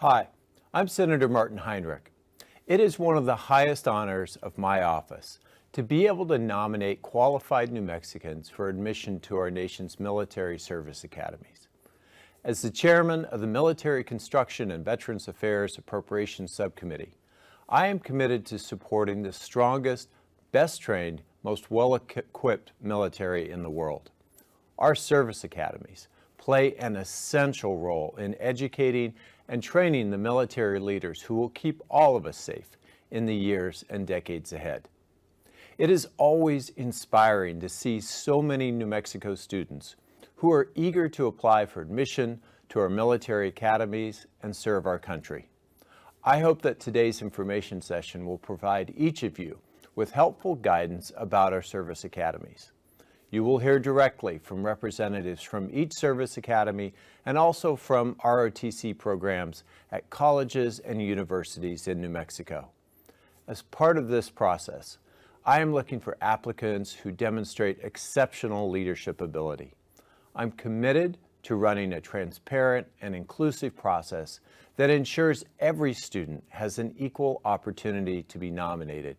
Hi, I'm Senator Martin Heinrich. It is one of the highest honors of my office to be able to nominate qualified New Mexicans for admission to our nation's military service academies. As the chairman of the Military Construction and Veterans Affairs Appropriations Subcommittee, I am committed to supporting the strongest, best trained, most well-equipped military in the world. Our service academies play an essential role in educating and training the military leaders who will keep all of us safe in the years and decades ahead. It is always inspiring to see so many New Mexico students who are eager to apply for admission to our military academies and serve our country. I hope that today's information session will provide each of you with helpful guidance about our service academies. You will hear directly from representatives from each service academy and also from Rotc programs at colleges and universities in New Mexico. As part of this process, I am looking for applicants who demonstrate exceptional leadership ability. I'm committed to running a transparent and inclusive process that ensures every student has an equal opportunity to be nominated.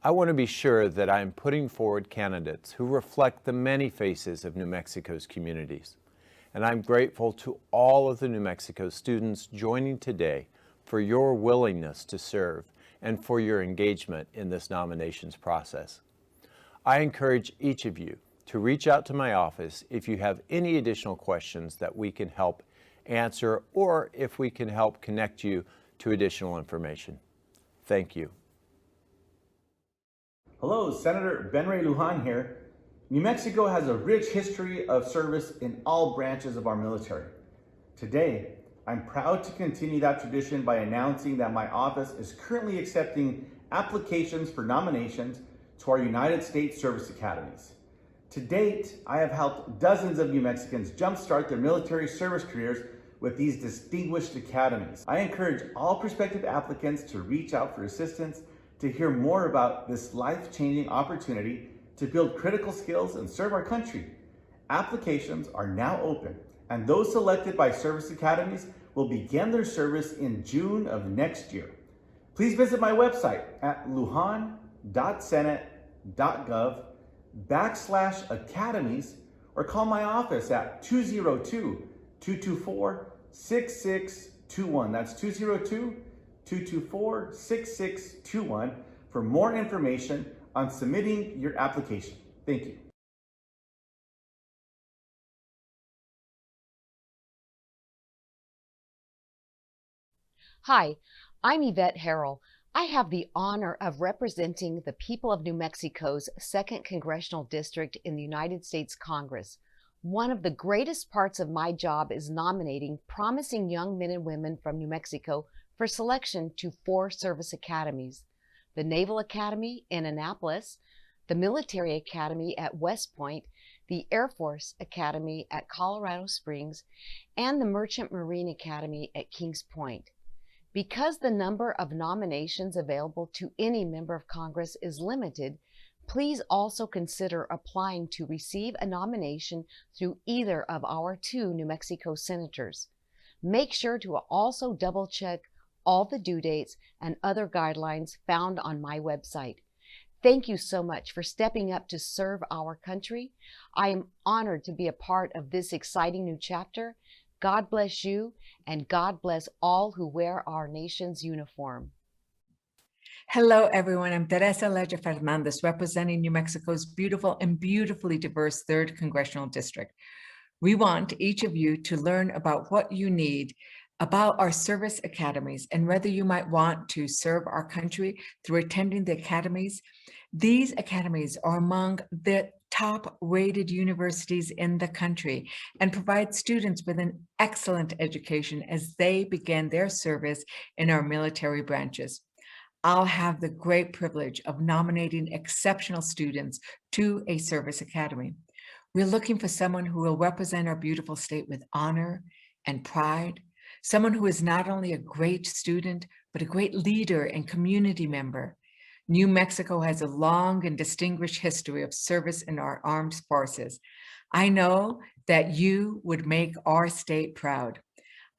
I want to be sure that I am putting forward candidates who reflect the many faces of New Mexico's communities. And I'm grateful to all of the New Mexico students joining today for your willingness to serve and for your engagement in this nominations process. I encourage each of you to reach out to my office if you have any additional questions that we can help answer or if we can help connect you to additional information. Thank you. Hello, Senator Ben Ray Lujan here. New Mexico has a rich history of service in all branches of our military. Today, I'm proud to continue that tradition by announcing that my office is currently accepting applications for nominations to our United States Service Academies. To date, I have helped dozens of New Mexicans jumpstart their military service careers with these distinguished academies. I encourage all prospective applicants to reach out for assistance to hear more about this life-changing opportunity to build critical skills and serve our country. Applications are now open, and those selected by service academies will begin their service in June of next year. Please visit my website at lujan.senate.gov/academies or call my office at 202-224-6621. That's 202-224-6621 for more information on submitting your application. Thank you. Hi, I'm Yvette Harrell. I have the honor of representing the people of New Mexico's 2nd Congressional District in the United States Congress. One of the greatest parts of my job is nominating promising young men and women from New Mexico for selection to 4 service academies: the Naval Academy in Annapolis, the Military Academy at West Point, the Air Force Academy at Colorado Springs, and the Merchant Marine Academy at Kings Point. Because the number of nominations available to any member of Congress is limited, please also consider applying to receive a nomination through either of our 2 New Mexico senators. Make sure to also double-check all the due dates and other guidelines found on my website. Thank you so much for stepping up to serve our country. I am honored to be a part of this exciting new chapter. God bless you, and God bless all who wear our nation's uniform. Hello, everyone. I'm Teresa Leja Fernandez, representing New Mexico's beautiful and beautifully diverse 3rd Congressional District. We want each of you to learn about what you need about our service academies and whether you might want to serve our country through attending the academies. These academies are among the top-rated universities in the country and provide students with an excellent education as they begin their service in our military branches. I'll have the great privilege of nominating exceptional students to a service academy. We're looking for someone who will represent our beautiful state with honor and pride, someone who is not only a great student, but a great leader and community member. New Mexico has a long and distinguished history of service in our armed forces. I know that you would make our state proud.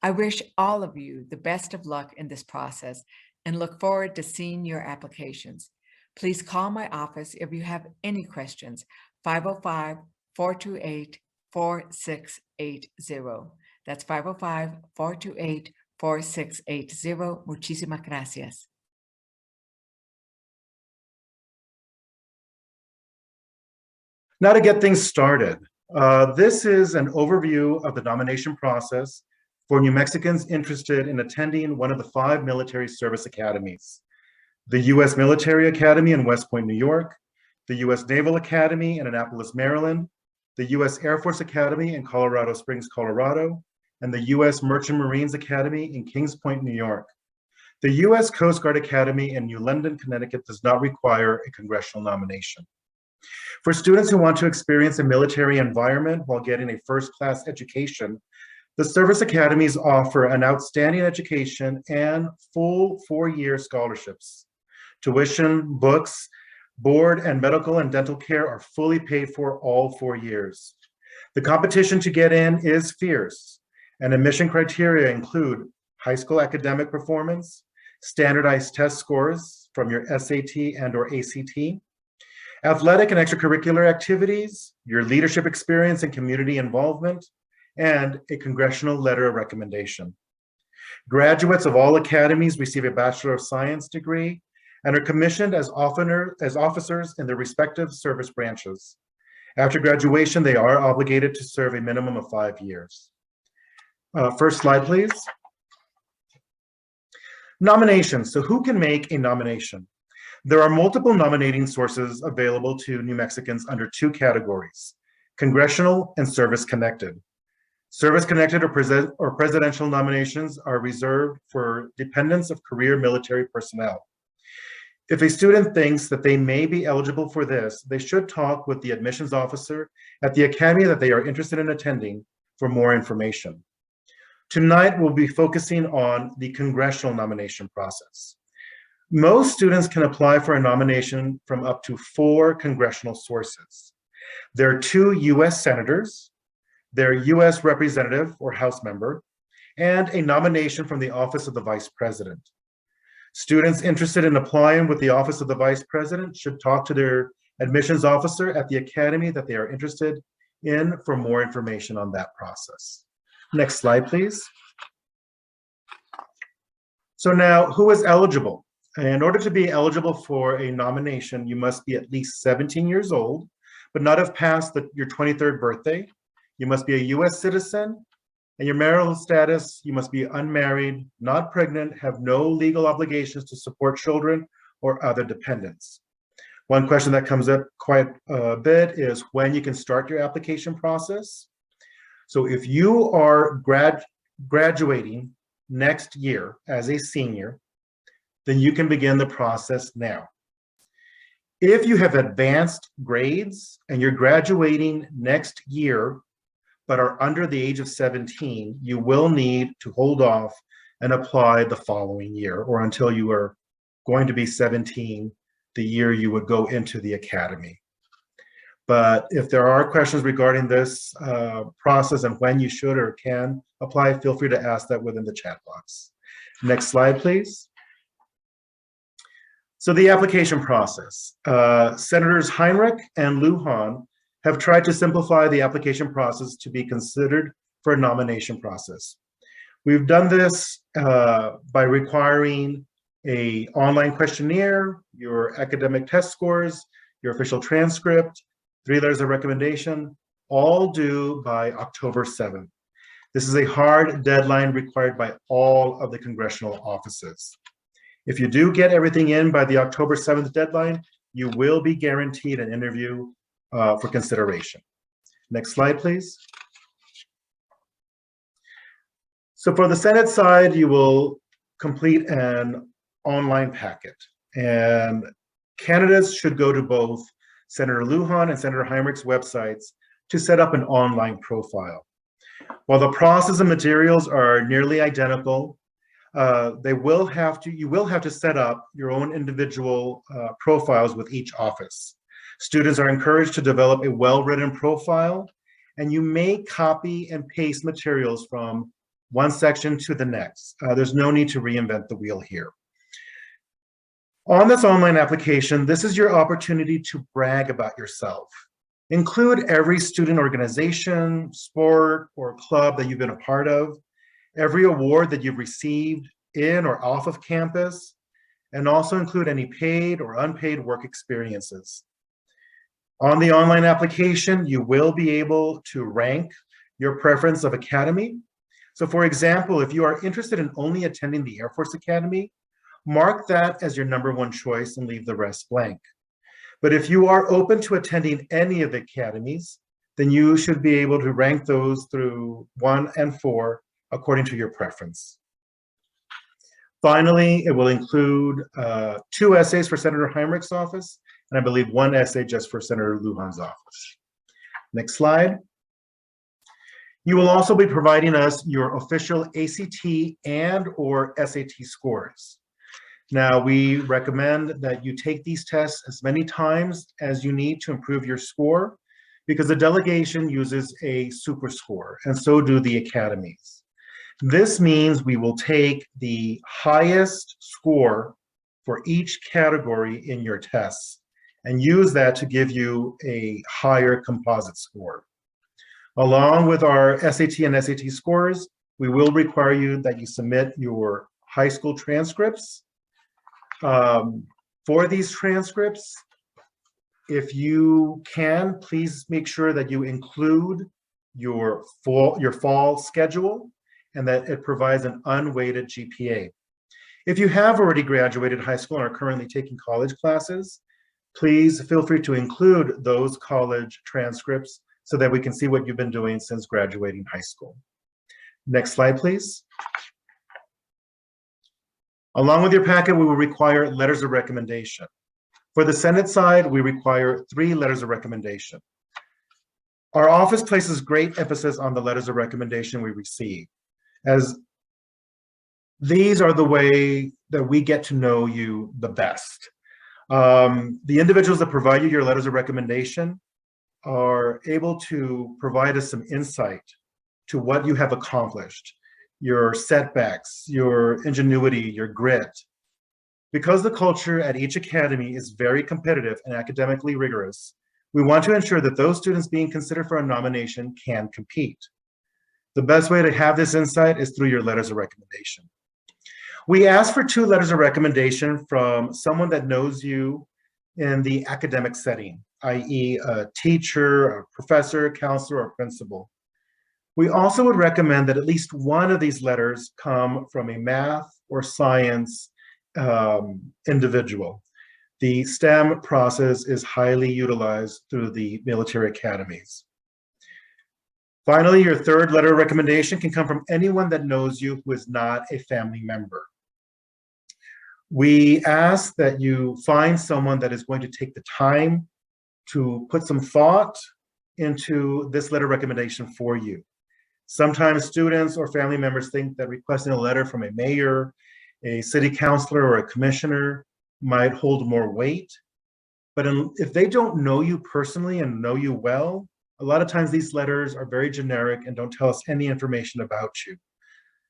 I wish all of you the best of luck in this process and look forward to seeing your applications. Please call my office if you have any questions, 505-428-4680. That's 505-428-4680. Muchísimas gracias. Now to get things started, this is an overview of the nomination process for New Mexicans interested in attending one of the 5 military service academies: the U.S. Military Academy in West Point, New York, the U.S. Naval Academy in Annapolis, Maryland, the U.S. Air Force Academy in Colorado Springs, Colorado, and the U.S. Merchant Marines Academy in Kings Point, New York. The U.S. Coast Guard Academy in New London, Connecticut does not require a congressional nomination. For students who want to experience a military environment while getting a first-class education, the service academies offer an outstanding education and full 4-year scholarships. Tuition, books, board, and medical and dental care are fully paid for all 4 years. The competition to get in is fierce, and admission criteria include high school academic performance, standardized test scores from your SAT and/or ACT, athletic and extracurricular activities, your leadership experience and community involvement, and a congressional letter of recommendation. Graduates of all academies receive a Bachelor of Science degree and are commissioned as officers in their respective service branches. After graduation, they are obligated to serve a minimum of 5 years. First slide, please. Nominations. So who can make a nomination? There are multiple nominating sources available to New Mexicans under 2 categories: congressional and service-connected. Service-connected or presidential nominations are reserved for dependents of career military personnel. If a student thinks that they may be eligible for this, they should talk with the admissions officer at the academy that they are interested in attending for more information. Tonight, we'll be focusing on the congressional nomination process. Most students can apply for a nomination from up to 4 congressional sources. There are 2 U.S. senators, their U.S. representative or House member, and a nomination from the Office of the Vice President. Students interested in applying with the Office of the Vice President should talk to their admissions officer at the academy that they are interested in for more information on that process. Next slide, please. So now, who is eligible? In order to be eligible for a nomination, you must be at least 17 years old, but not have passed your 23rd birthday. You must be a U.S. citizen, and your marital status, you must be unmarried, not pregnant, have no legal obligations to support children or other dependents. One question that comes up quite a bit is when you can start your application process. So if you are graduating next year as a senior, then you can begin the process now. If you have advanced grades and you're graduating next year, but are under the age of 17, you will need to hold off and apply the following year, or until you are going to be 17, the year you would go into the academy. But if there are questions regarding this process and when you should or can apply, feel free to ask that within the chat box. Next slide, please. So the application process. Senators Heinrich and Lujan have tried to simplify the application process to be considered for a nomination process. We've done this by requiring an online questionnaire, your academic test scores, your official transcript, 3 letters of recommendation, all due by October 7th. This is a hard deadline required by all of the congressional offices. If you do get everything in by the October 7th deadline, you will be guaranteed an interview for consideration. Next slide, please. So for the Senate side, you will complete an online packet, and candidates should go to both Senator Lujan and Senator Heinrich's websites to set up an online profile. While the process and materials are nearly identical, you will have to set up your own individual profiles with each office. Students are encouraged to develop a well-written profile, and you may copy and paste materials from one section to the next. There's no need to reinvent the wheel here. On this online application, this is your opportunity to brag about yourself. Include every student organization, sport, or club that you've been a part of, every award that you've received in or off of campus, and also include any paid or unpaid work experiences. On the online application, you will be able to rank your preference of academy. So for example, if you are interested in only attending the Air Force Academy, mark that as your #1 choice and leave the rest blank. But if you are open to attending any of the academies, then you should be able to rank those through 1 and 4 according to your preference. Finally, it will include 2 essays for Senator Heinrich's office, and I believe 1 essay just for Senator Lujan's office. Next slide. You will also be providing us your official ACT and/or SAT scores. Now, we recommend that you take these tests as many times as you need to improve your score, because the delegation uses a super score, and so do the academies. This means we will take the highest score for each category in your tests and use that to give you a higher composite score. Along with our SAT and SAT scores, we will require you that you submit your high school transcripts. For these transcripts, if you can, please make sure that you include your fall schedule and that it provides an unweighted GPA. If you have already graduated high school and are currently taking college classes, please feel free to include those college transcripts so that we can see what you've been doing since graduating high school. Next slide, please. Along with your packet, we will require letters of recommendation. For the Senate side, we require 3 letters of recommendation. Our office places great emphasis on the letters of recommendation we receive, as these are the way that we get to know you the best. The individuals that provide you your letters of recommendation are able to provide us some insight to what you have accomplished, your setbacks, your ingenuity, your grit. Because the culture at each academy is very competitive and academically rigorous, we want to ensure that those students being considered for a nomination can compete. The best way to have this insight is through your letters of recommendation. We ask for 2 letters of recommendation from someone that knows you in the academic setting, i.e. a teacher, a professor, counselor, or principal. We also would recommend that at least one of these letters come from a math or science individual. The STEM process is highly utilized through the military academies. Finally, your 3rd letter of recommendation can come from anyone that knows you who is not a family member. We ask that you find someone that is going to take the time to put some thought into this letter of recommendation for you. Sometimes students or family members think that requesting a letter from a mayor, a city councilor, or a commissioner might hold more weight. But if they don't know you personally and know you well, a lot of times these letters are very generic and don't tell us any information about you.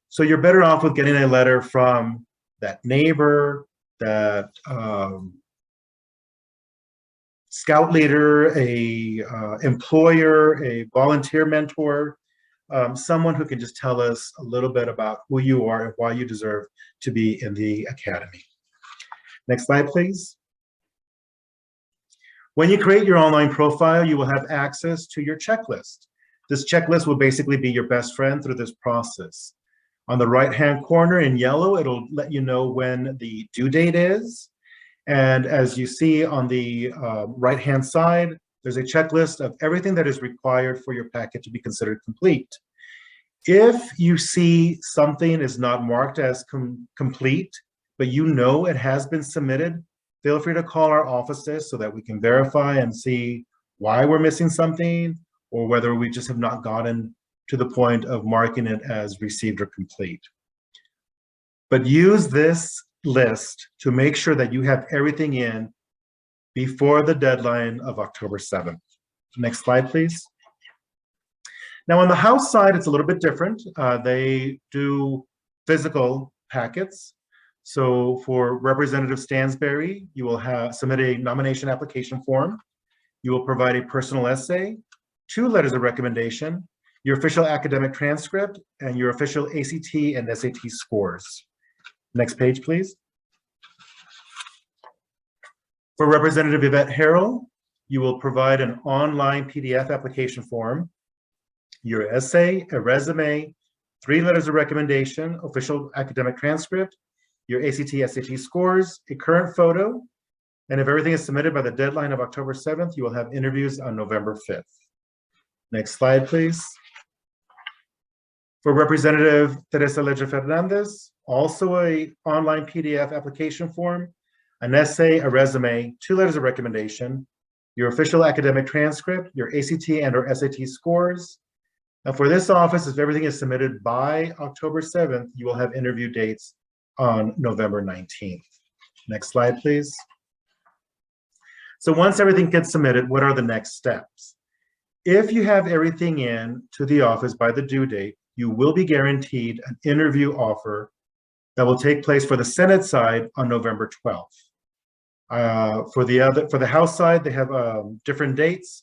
So you're better off with getting a letter from that neighbor, that scout leader, a employer, a volunteer mentor, someone who can just tell us a little bit about who you are and why you deserve to be in the academy. Next slide, please. When you create your online profile, you will have access to your checklist. This checklist will basically be your best friend through this process. On the right-hand corner in yellow, it'll let you know when the due date is. And as you see on the right-hand side, there's a checklist of everything that is required for your packet to be considered complete. If you see something is not marked as complete, but you know it has been submitted, feel free to call our offices so that we can verify and see why we're missing something, or whether we just have not gotten to the point of marking it as received or complete. But use this list to make sure that you have everything in before the deadline of October 7th. Next slide, please. Now on the House side, it's a little bit different. They do physical packets. So for Representative Stansberry, you will submit a nomination application form. You will provide a personal essay, 2 letters of recommendation, your official academic transcript, and your official ACT and SAT scores. Next page, please. For Representative Yvette Harrell, you will provide an online PDF application form, your essay, a resume, 3 letters of recommendation, official academic transcript, your ACT, SAT scores, a current photo, and if everything is submitted by the deadline of October 7th, you will have interviews on November 5th. Next slide, please. For Representative Teresa Leche Fernandez, also a online PDF application form, an essay, a resume, 2 letters of recommendation, your official academic transcript, your ACT and or SAT scores. And for this office, if everything is submitted by October 7th, you will have interview dates on November 19th. Next slide, please. So once everything gets submitted, what are the next steps? If you have everything in to the office by the due date, you will be guaranteed an interview offer that will take place for the Senate side on November 12th. For the House side, they have different dates,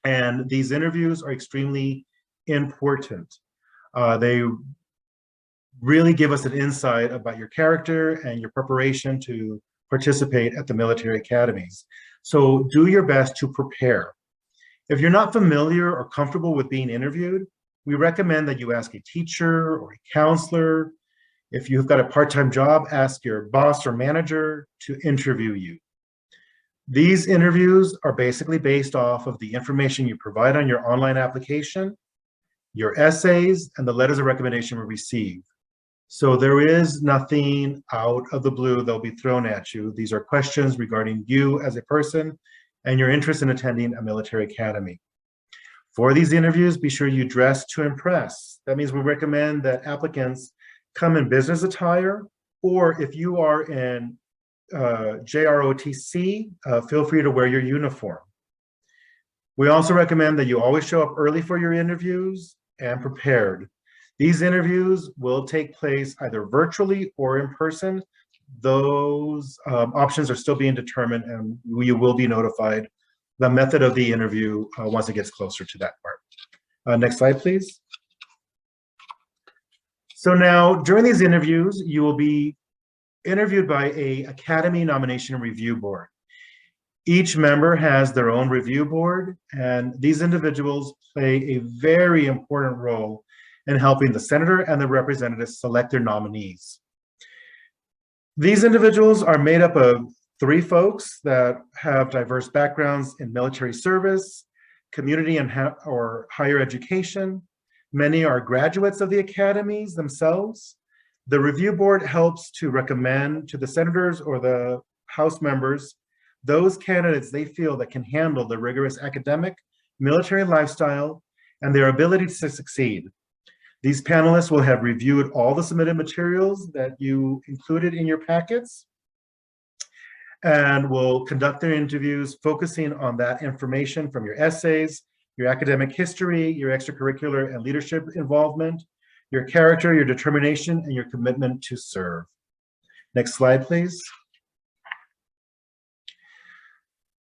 and these interviews are extremely important. They really give us an insight about your character and your preparation to participate at the military academies. So do your best to prepare. If you're not familiar or comfortable with being interviewed, we recommend that you ask a teacher or a counselor. If you've got a part-time job, ask your boss or manager to interview you. These interviews are basically based off of the information you provide on your online application, your essays, and the letters of recommendation we receive. So there is nothing out of the blue that'll be thrown at you. These are questions regarding you as a person and your interest in attending a military academy. For these interviews, be sure you dress to impress. That means we recommend that applicants come in business attire, or if you are in JROTC, feel free to wear your uniform. We also recommend that you always show up early for your interviews and prepared. These interviews will take place either virtually or in person. Those options are still being determined, and you will be notified the method of the interview once it gets closer to that part. Next slide, please. So now, during these interviews, you will be interviewed by an Academy Nomination Review Board. Each member has their own review board, and these individuals play a very important role in helping the senator and the representatives select their nominees. These individuals are made up of 3 folks that have diverse backgrounds in military service, community and or higher education. Many are graduates of the academies themselves. The review board helps to recommend to the senators or the House members those candidates they feel that can handle the rigorous academic, military lifestyle, and their ability to succeed. These panelists will have reviewed all the submitted materials that you included in your packets and will conduct their interviews focusing on that information from your essays, your academic history, your extracurricular and leadership involvement, your character, your determination, and your commitment to serve. Next slide, please.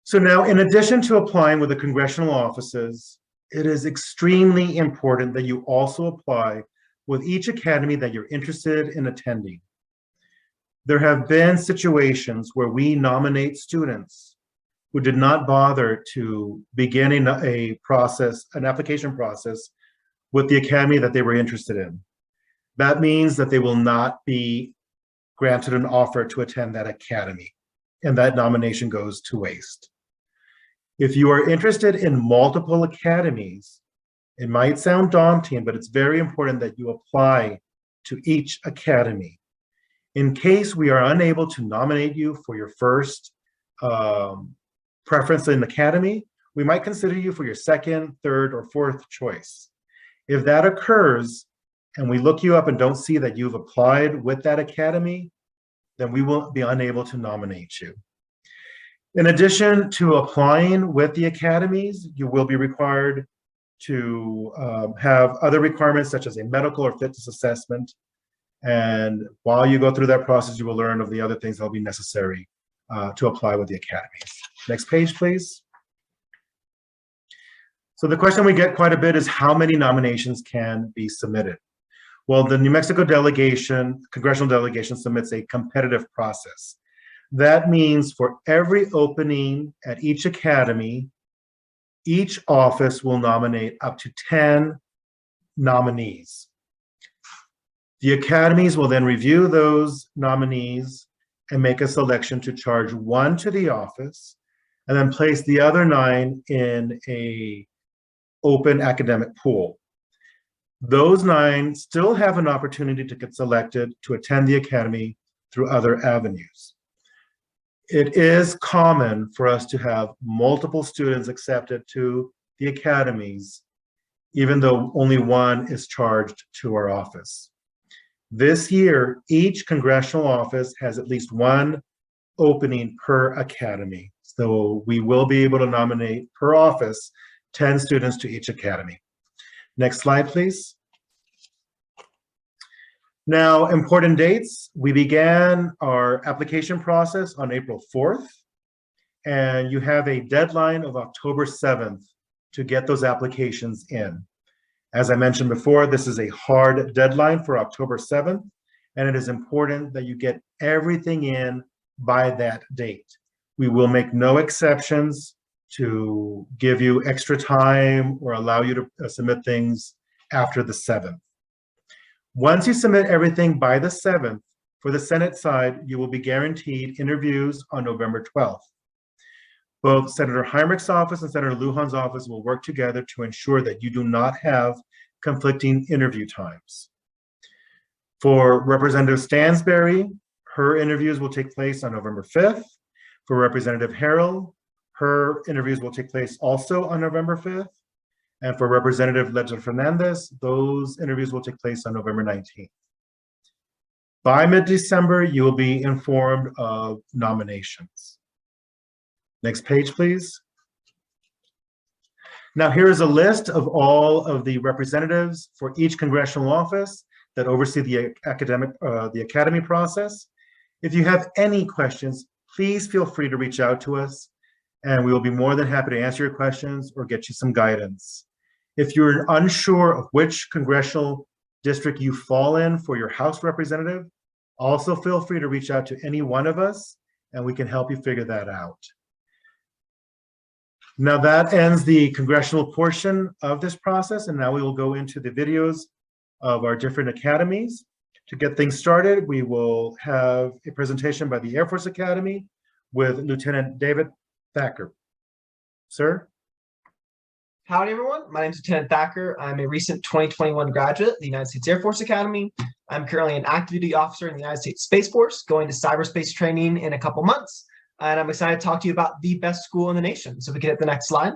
So now, in addition to applying with the congressional offices, it is extremely important that you also apply with each academy that you're interested in attending. There have been situations where we nominate students who did not bother to begin an application process with the academy that they were interested in. That means that they will not be granted an offer to attend that academy, and that nomination goes to waste. If you are interested in multiple academies, it might sound daunting, but it's very important that you apply to each academy. In case we are unable to nominate you for your first preference in academy, we might consider you for your second, third, or fourth choice. If that occurs and we look you up and don't see that you've applied with that academy, then we will be unable to nominate you. In addition to applying with the academies, you will be required to have other requirements such as a medical or fitness assessment. And while you go through that process, you will learn of the other things that will be necessary to apply with the academies. Next page, please. So the question we get quite a bit is how many nominations can be submitted? Well, the New Mexico delegation, congressional delegation, submits a competitive process. That means for every opening at each academy, each office will nominate up to 10 nominees. The academies will then review those nominees and make a selection to charge one to the office and then place the other 9 in a open academic pool. Those 9 still have an opportunity to get selected to attend the academy through other avenues. It is common for us to have multiple students accepted to the academies, even though only one is charged to our office. This year, each congressional office has at least one opening per academy. So we will be able to nominate per office 10 students to each academy. Next slide, please. Now, important dates. We began our application process on April 4th, and you have a deadline of October 7th to get those applications in. As I mentioned before, this is a hard deadline for October 7th, and it is important that you get everything in by that date. We will make no exceptions to give you extra time or allow you to submit things after the 7th. Once you submit everything by the 7th, for the Senate side, you will be guaranteed interviews on November 12th. Both Senator Heinrich's office and Senator Lujan's office will work together to ensure that you do not have conflicting interview times. For Representative Stansberry, her interviews will take place on November 5th. For Representative Harrell, her interviews will take place also on November 5th. And for Representative Ledger Fernandez, those interviews will take place on November 19th. By mid-December, you will be informed of nominations. Next page, please. Now, here is a list of all of the representatives for each congressional office that oversee the academy process. If you have any questions, please feel free to reach out to us, and we will be more than happy to answer your questions or get you some guidance. If you're unsure of which congressional district you fall in for your House representative, also feel free to reach out to any one of us, and we can help you figure that out. Now that ends the congressional portion of this process, and now we will go into the videos of our different academies. To get things started, we will have a presentation by the Air Force Academy with Lieutenant David Thacker. Sir? Howdy, everyone. My name is Lieutenant Thacker. I'm a recent 2021 graduate of the United States Air Force Academy. I'm currently an active duty officer in the United States Space Force, going to cyberspace training in a couple months. And I'm excited to talk to you about the best school in the nation. So we can hit the next slide.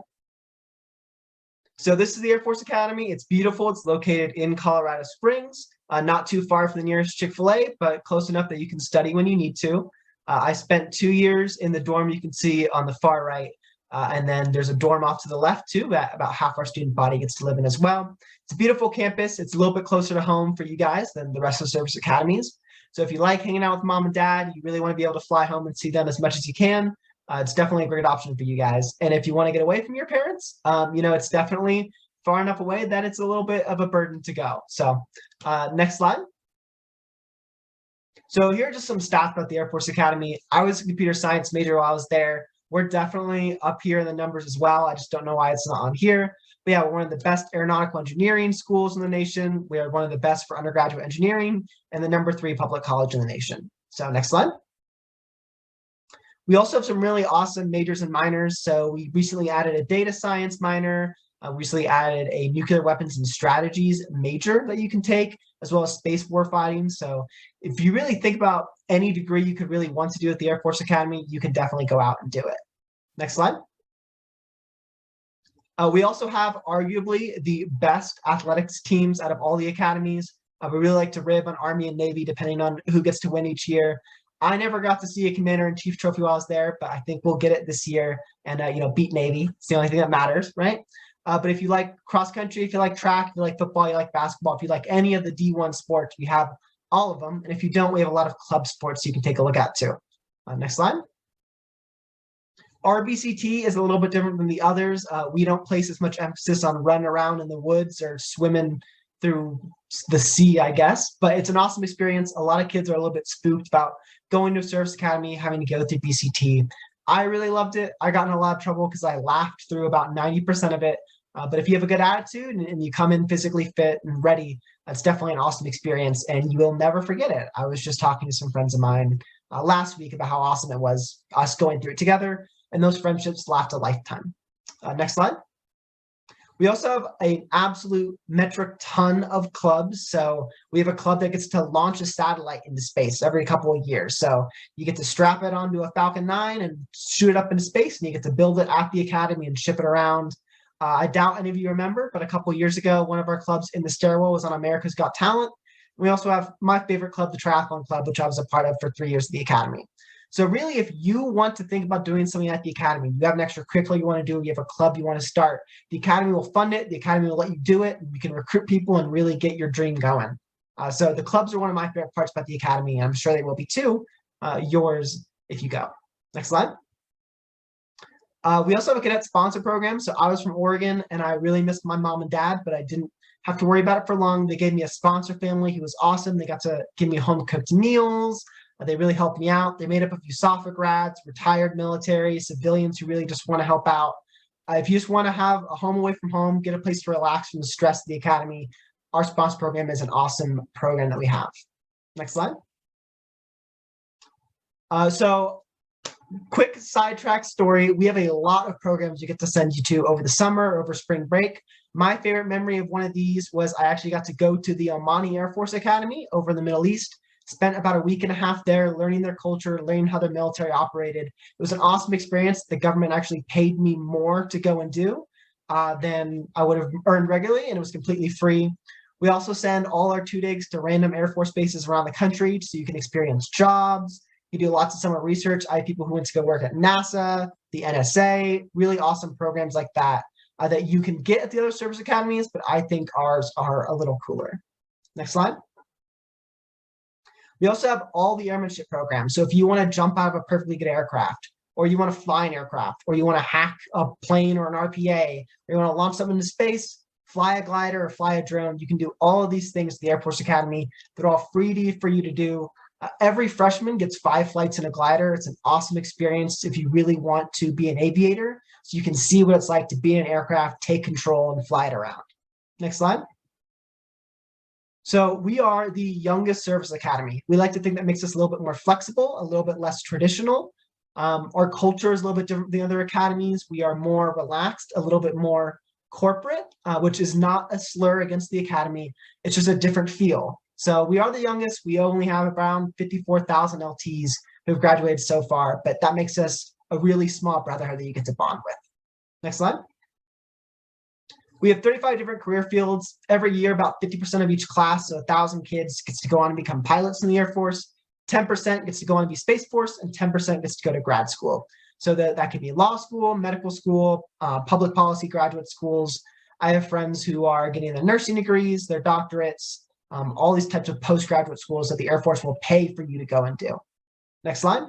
So this is the Air Force Academy. It's beautiful. It's located in Colorado Springs, not too far from the nearest Chick-fil-A, but close enough that you can study when you need to. I spent 2 years in the dorm you can see on the far right. And then there's a dorm off to the left too, that about half our student body gets to live in as well. It's a beautiful campus. It's a little bit closer to home for you guys than the rest of the service academies. So if you like hanging out with mom and dad, you really want to be able to fly home and see them as much as you can, it's definitely a great option for you guys. And if you want to get away from your parents, it's definitely far enough away that it's a little bit of a burden to go. So next slide. So here are just some stats about the Air Force Academy. I was a computer science major while I was there. We're definitely up here in the numbers as well. I just don't know why it's not on here. But yeah, we're one of the best aeronautical engineering schools in the nation. We are one of the best for undergraduate engineering and the #3 public college in the nation. So next slide. We also have some really awesome majors and minors. So we recently added a data science minor. Recently added a nuclear weapons and strategies major that you can take, as well as space warfighting. So if you really think about any degree you could really want to do at the Air Force Academy, you can definitely go out and do it. Next slide. We also have arguably the best athletics teams out of all the academies. We really like to rib on Army and Navy, depending on who gets to win each year. I never got to see a Commander-in-Chief trophy while I was there, but I think we'll get it this year and beat Navy. It's the only thing that matters, right? But if you like cross country, if you like track, if you like football, you like basketball, if you like any of the D1 sports, we have all of them. And if you don't, we have a lot of club sports you can take a look at too. Next slide. RBCT is a little bit different than the others. We don't place as much emphasis on running around in the woods or swimming through the sea, I guess, but it's an awesome experience. A lot of kids are a little bit spooked about going to a service academy, having to go through BCT. I really loved it. I got in a lot of trouble because I laughed through about 90% of it. But if you have a good attitude and you come in physically fit and ready, that's definitely an awesome experience and you will never forget it. I was just talking to some friends of mine last week about how awesome it was, us going through it together, and those friendships last a lifetime. Next slide. We also have an absolute metric ton of clubs. So we have a club that gets to launch a satellite into space every couple of years. So you get to strap it onto a Falcon 9 and shoot it up into space, and you get to build it at the academy and ship it around. I doubt any of you remember, but a couple of years ago, one of our clubs in the stairwell was on America's Got Talent. We also have my favorite club, the Triathlon Club, which I was a part of for 3 years at the academy. So really, if you want to think about doing something at the academy, you have an extracurricular you want to do, you have a club you want to start, the academy will fund it, the academy will let you do it, and you can recruit people and really get your dream going. So the clubs are one of my favorite parts about the academy, and I'm sure they will be too, yours if you go. Next slide. We also have a cadet sponsor program. So I was from Oregon, and I really missed my mom and dad, but I didn't have to worry about it for long. They gave me a sponsor family who was awesome. They got to give me home-cooked meals. They really helped me out. They made up a few SOFA grads, retired military, civilians who really just want to help out. If you just want to have a home away from home, get a place to relax from the stress of the academy, our sponsor program is an awesome program that we have. Next slide. So quick sidetrack story. We have a lot of programs we get to send you to over the summer, over spring break. My favorite memory of one of these was I actually got to go to the Omani Air Force Academy over in the Middle East. Spent about a week and a half there learning their culture, learning how their military operated. It was an awesome experience. The government actually paid me more to go and do than I would have earned regularly, and it was completely free. We also send all our 2 days to random Air Force bases around the country so you can experience jobs. You do lots of summer research. I have people who went to go work at NASA, the NSA, really awesome programs like that that you can get at the other service academies, but I think ours are a little cooler. Next slide. We also have all the airmanship programs. So if you want to jump out of a perfectly good aircraft, or you want to fly an aircraft, or you want to hack a plane or an RPA, or you want to launch something into space, fly a glider or fly a drone, you can do all of these things at the Air Force Academy. They're all free for you to do. Every freshman gets 5 flights in a glider. It's an awesome experience if you really want to be an aviator, so you can see what it's like to be in an aircraft, take control, and fly it around. Next slide. So we are the youngest service academy. We like to think that makes us a little bit more flexible, a little bit less traditional. Our culture is a little bit different than other academies. We are more relaxed, a little bit more corporate, which is not a slur against the academy. It's just a different feel. So we are the youngest. We only have around 54,000 LTs who have graduated so far, but that makes us a really small brotherhood that you get to bond with. Next slide. We have 35 different career fields. Every year, about 50% of each class, so 1,000 kids, gets to go on and become pilots in the Air Force. 10% gets to go on and be Space Force, and 10% gets to go to grad school. So that could be law school, medical school, public policy graduate schools. I have friends who are getting their nursing degrees, their doctorates, all these types of postgraduate schools that the Air Force will pay for you to go and do. Next slide.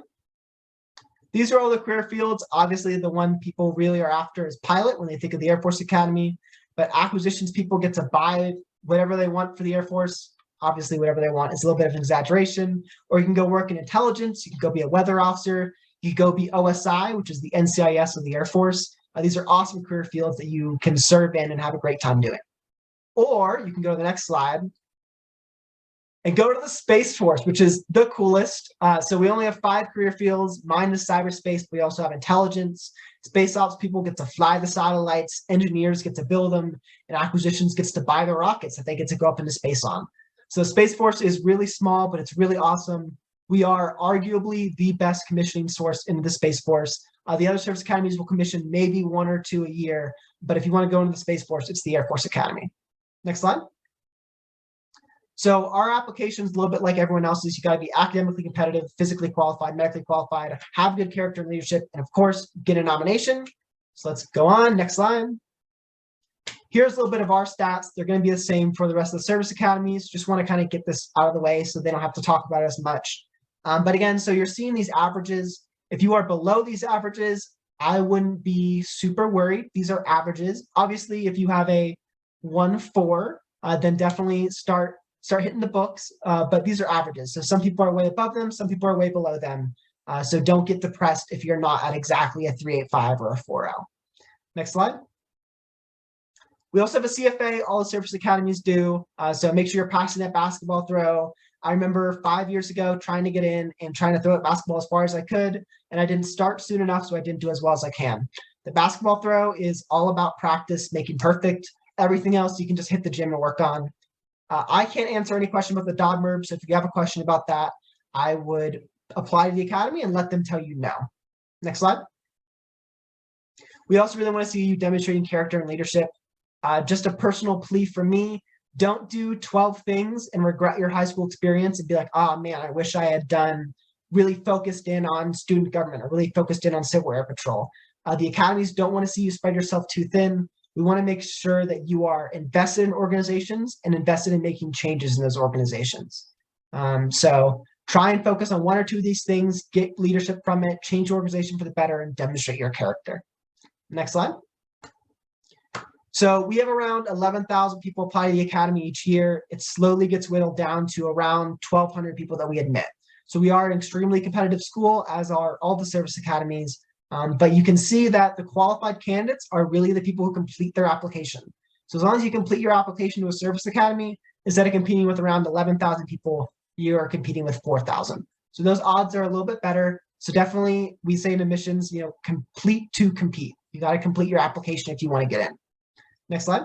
These are all the career fields. Obviously, the one people really are after is pilot when they think of the Air Force Academy. But acquisitions people get to buy whatever they want for the Air Force. Obviously, whatever they want is a little bit of an exaggeration. Or you can go work in intelligence. You can go be a weather officer. You can go be OSI, which is the NCIS of the Air Force. These are awesome career fields that you can serve in and have a great time doing. Or you can go to the next slide and go to the Space Force, which is the coolest. So we only have 5 career fields. Mine is cyberspace, but we also have intelligence. Space ops people get to fly the satellites. Engineers get to build them. And acquisitions gets to buy the rockets that they get to go up into space on. So Space Force is really small, but it's really awesome. We are arguably the best commissioning source in the Space Force. The other service academies will commission maybe 1 or 2 a year. But if you want to go into the Space Force, it's the Air Force Academy. Next slide. So our application is a little bit like everyone else's. You got to be academically competitive, physically qualified, medically qualified, have good character and leadership, and of course, get a nomination. So let's go on. Next slide. Here's a little bit of our stats. They're going to be the same for the rest of the service academies. Just want to kind of get this out of the way so they don't have to talk about it as much. But again, so you're seeing these averages. If you are below these averages, I wouldn't be super worried. These are averages. Obviously, if you have a 1.4, then definitely start hitting the books. But these are averages. So some people are way above them. Some people are way below them. So don't get depressed if you're not at exactly a 3.85 or a 4.0. Next slide. We also have a CFA, all the service academies do. So make sure you're passing that basketball throw. I remember 5 years ago trying to get in and trying to throw at basketball as far as I could, and I didn't start soon enough, so I didn't do as well as I can. The basketball throw is all about practice, making perfect. Everything else you can just hit the gym and work on. I can't answer any question about the DOD-MERB, so if you have a question about that, I would apply to the academy and let them tell you no. Next slide. We also really want to see you demonstrating character and leadership. Just a personal plea from me, don't do 12 things and regret your high school experience and be like, oh man, I wish I had really focused in on student government or really focused in on Civil Air Patrol. The academies don't want to see you spread yourself too thin. We want to make sure that you are invested in organizations and invested in making changes in those organizations. So try and focus on one or two of these things, get leadership from it, change your organization for the better, and demonstrate your character. Next slide. So we have around 11,000 people apply to the academy each year. It slowly gets whittled down to around 1,200 people that we admit. So we are an extremely competitive school, as are all the service academies. But you can see that the qualified candidates are really the people who complete their application. So as long as you complete your application to a service academy, instead of competing with around 11,000 people, you are competing with 4,000. So those odds are a little bit better. So definitely, we say in admissions, complete to compete. You got to complete your application if you want to get in. Next slide.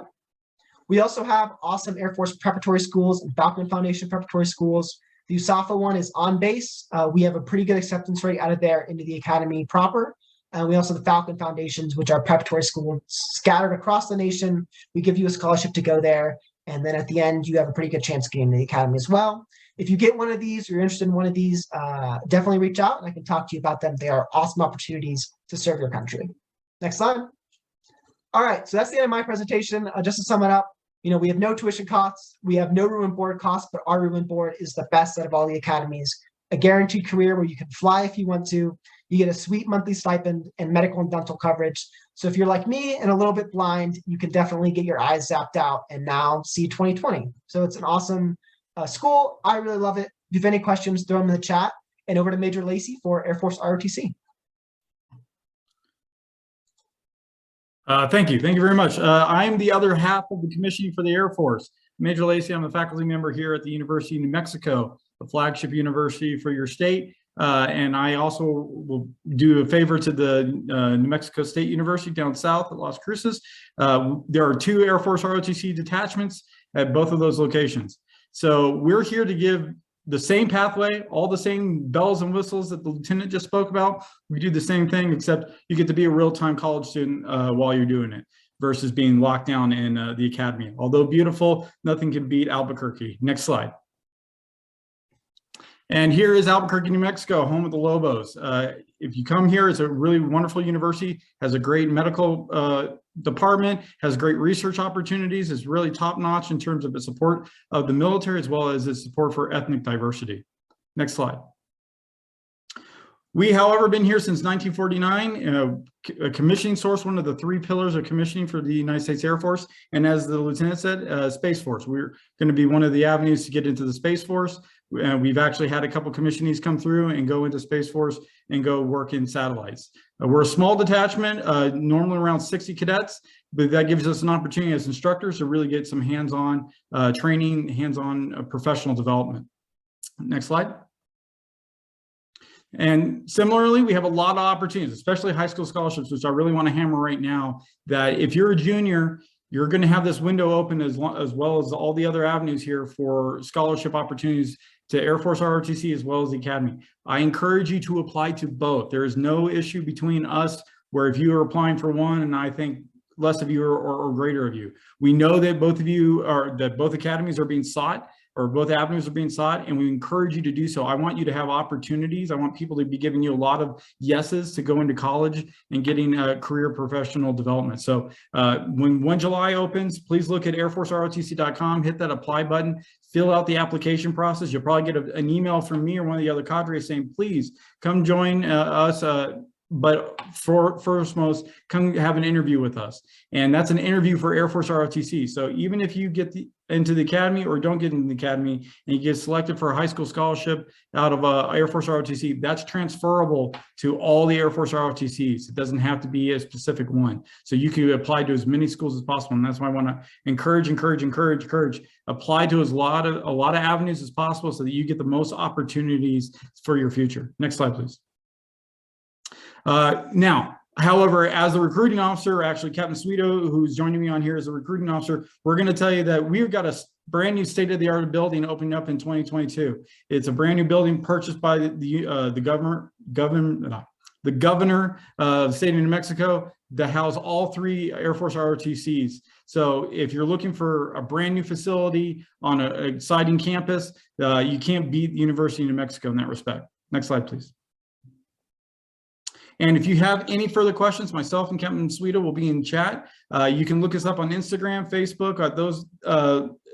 We also have awesome Air Force preparatory schools and Falcon Foundation preparatory schools. The USAFA one is on base. We have a pretty good acceptance rate out of there into the academy proper. And we also have the Falcon Foundations, which are preparatory schools scattered across the nation. We give you a scholarship to go there. And then at the end, you have a pretty good chance of getting into the academy as well. If you get one of these, or you're interested in one of these, definitely reach out and I can talk to you about them. They are awesome opportunities to serve your country. Next slide. All right, so that's the end of my presentation. Just to sum it up, we have no tuition costs. We have no room and board costs, but our room and board is the best out of all the academies. A guaranteed career where you can fly if you want to. You get a sweet monthly stipend and medical and dental coverage. So if you're like me and a little bit blind, you can definitely get your eyes zapped out and now see 20/20. So it's an awesome school. I really love it. If you have any questions, throw them in the chat. And over to Major Lacey for Air Force ROTC. Thank you. Thank you very much. I'm the other half of the commissioning for the Air Force. Major Lacey, I'm a faculty member here at the University of New Mexico, the flagship university for your state. And I also will do a favor to the New Mexico State University down south at Las Cruces. There are 2 Air Force ROTC detachments at both of those locations. So we're here to give the same pathway, all the same bells and whistles that the lieutenant just spoke about. We do the same thing, except you get to be a real-time college student while you're doing it versus being locked down in the academy. Although beautiful, nothing can beat Albuquerque. Next slide. And here is Albuquerque, New Mexico, home of the Lobos. If you come here, it's a really wonderful university, has a great medical department, has great research opportunities, is really top-notch in terms of its support of the military as well as its support for ethnic diversity. Next slide. We, however, been here since 1949, a commissioning source, one of the 3 pillars of commissioning for the United States Air Force. And as the lieutenant said, Space Force. We're going to be one of the avenues to get into the Space Force. We've actually had a couple commissionees come through and go into Space Force and go work in satellites. We're a small detachment, normally around 60 cadets, but that gives us an opportunity as instructors to really get some hands-on training, hands-on professional development. Next slide. And similarly, we have a lot of opportunities, especially high school scholarships, which I really want to hammer right now, that if you're a junior, you're going to have this window open as well as all the other avenues here for scholarship opportunities to Air Force ROTC as well as the Academy. I encourage you to apply to both. There is no issue between us where if you are applying for one and I think less of you or greater of you. We know that both of you are, that both academies are being sought both avenues are being sought, and we encourage you to do so. I want you to have opportunities. I want people to be giving you a lot of yeses to go into college and getting career professional development. So when 1 July opens, please look at airforcerotc.com, hit that apply button, fill out the application process. You'll probably get an email from me or one of the other cadres saying, please come join us. But firstmost, come have an interview with us. And that's an interview for Air Force ROTC. So even if you get into the academy or don't get into the academy and you get selected for a high school scholarship out of Air Force ROTC, that's transferable to all the Air Force ROTCs. It doesn't have to be a specific one. So you can apply to as many schools as possible. And that's why I want to encourage, apply to a lot of avenues as possible so that you get the most opportunities for your future. Next slide, please. Now, however, as a recruiting officer, actually Captain Sweeto, who's joining me on here as a recruiting officer, we're going to tell you that we've got a brand new state-of-the-art building opening up in 2022. It's a brand new building purchased by the governor of the state of New Mexico to house all 3 Air Force ROTCs. So if you're looking for a brand new facility on an exciting campus, you can't beat the University of New Mexico in that respect. Next slide, please. And if you have any further questions, myself and Captain Sweeto will be in chat. You can look us up on Instagram, Facebook, those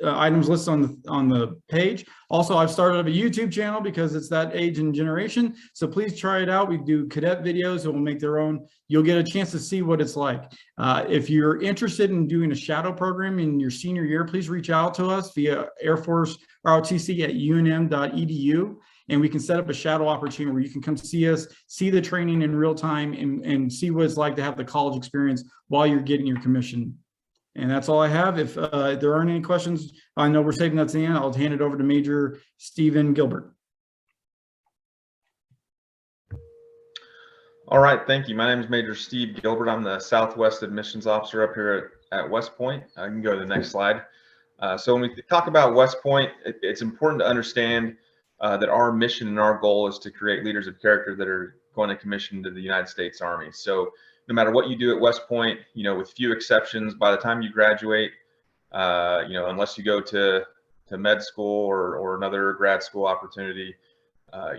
items listed on the page. Also, I've started up a YouTube channel because it's that age and generation. So please try it out. We do cadet videos that will make their own. You'll get a chance to see what it's like. If you're interested in doing a shadow program in your senior year, please reach out to us via Air Force ROTC at unm.edu. And we can set up a shadow opportunity where you can come see us, see the training in real time, and see what it's like to have the college experience while you're getting your commission. And that's all I have. If there aren't any questions, I know we're saving that to the end. I'll hand it over to Major Stephen Gilbert. All right, thank you. My name is Major Steve Gilbert. I'm the Southwest Admissions Officer up here at West Point. I can go to the next slide. So when we talk about West Point, it's important to understand that our mission and our goal is to create leaders of character that are going to commission to the United States Army. So no matter what you do at West Point, with few exceptions, by the time you graduate, unless you go to med school or another grad school opportunity,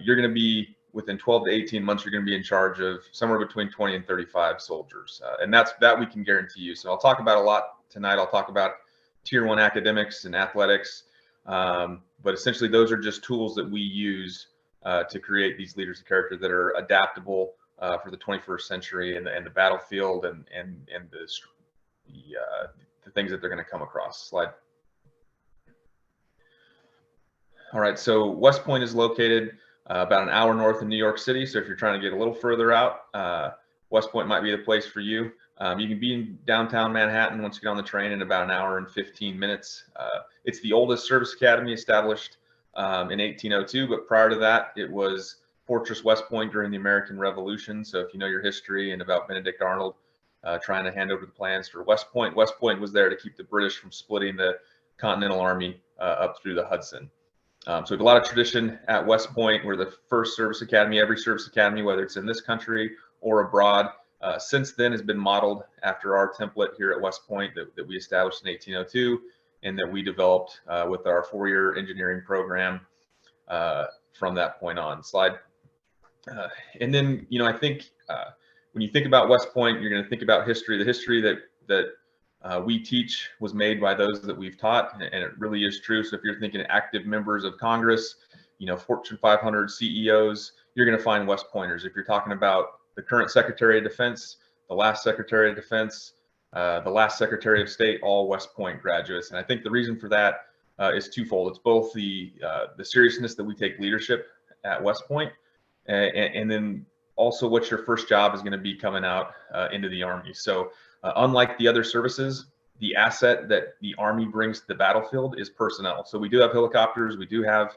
you're going to be within 12 to 18 months, you're going to be in charge of somewhere between 20 and 35 soldiers. And that we can guarantee you. So I'll talk about a lot tonight. I'll talk about Tier 1 academics and athletics. But essentially, those are just tools that we use to create these leaders of character that are adaptable for the 21st century and the battlefield and the things that they're going to come across. Slide. All right, so West Point is located about an hour north of New York City. So if you're trying to get a little further out, West Point might be the place for you. You can be in downtown Manhattan once you get on the train in about an hour and 15 minutes. It's the oldest service academy, established in 1802, but prior to that, it was Fortress West Point during the American Revolution. So if you know your history and about Benedict Arnold trying to hand over the plans for West Point was there to keep the British from splitting the Continental Army up through the Hudson. So we have a lot of tradition at West Point. We're the first service academy. Every service academy, whether it's in this country or abroad, since then has been modeled after our template here at West Point that we established in 1802 and that we developed with our 4-year engineering program from that point on. Slide. And then, I think when you think about West Point, you're going to think about history. The history that we teach was made by those that we've taught, and it really is true. So if you're thinking active members of Congress, Fortune 500 CEOs, you're going to find West Pointers. If you're talking about the current Secretary of Defense, the last Secretary of Defense, the last Secretary of State, all West Point graduates. And I think the reason for that is twofold. It's both the seriousness that we take leadership at West Point, and then also what your first job is going to be coming out into the Army. So unlike the other services, the asset that the Army brings to the battlefield is personnel. So we do have helicopters, we do have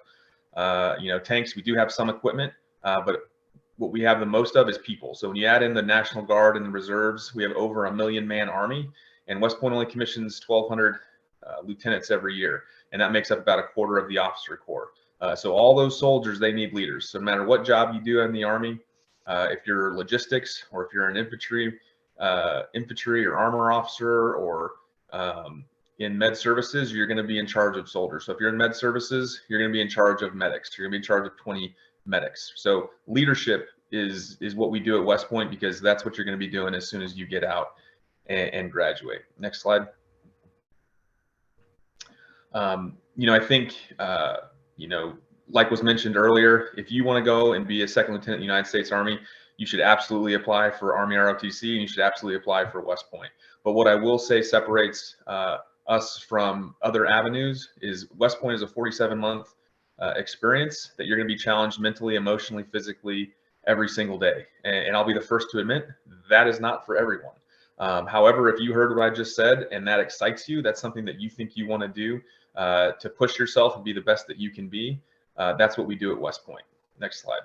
tanks, we do have some equipment, but what we have the most of is people. So when you add in the National Guard and the reserves, we have over 1 million man Army, and West Point only commissions 1,200 lieutenants every year, and that makes up about a quarter of the officer corps. So all those soldiers, they need leaders. So no matter what job you do in the Army, if you're logistics or if you're an infantry or armor officer or in med services, you're going to be in charge of soldiers. So if you're in med services, you're going to be in charge of medics. You're going to be in charge of 20 medics. So leadership is what we do at West Point, because that's what you're going to be doing as soon as you get out and graduate. Next slide. You know, I think, you know, like was mentioned earlier, if you want to go and be a second lieutenant in the United States Army, you should absolutely apply for Army ROTC, and you should absolutely apply for West Point. But what I will say separates us from other avenues is West Point is a 47-month experience that you're going to be challenged mentally, emotionally, physically every single day. And I'll be the first to admit that is not for everyone. However, if you heard what I just said and that excites you, that's something that you think you want to do to push yourself and be the best that you can be, that's what we do at West Point. Next slide.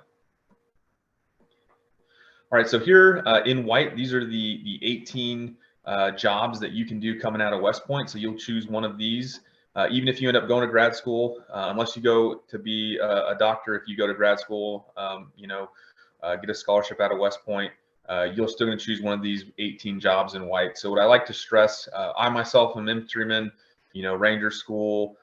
All right, so here in white, these are the 18 jobs that you can do coming out of West Point. So you'll choose one of these. Even if you end up going to grad school, unless you go to be a doctor, if you go to grad school, you know, get a scholarship out of West Point, you're still going to choose one of these 18 jobs in white. So what I like to stress, I myself am an infantryman, you know, Ranger School,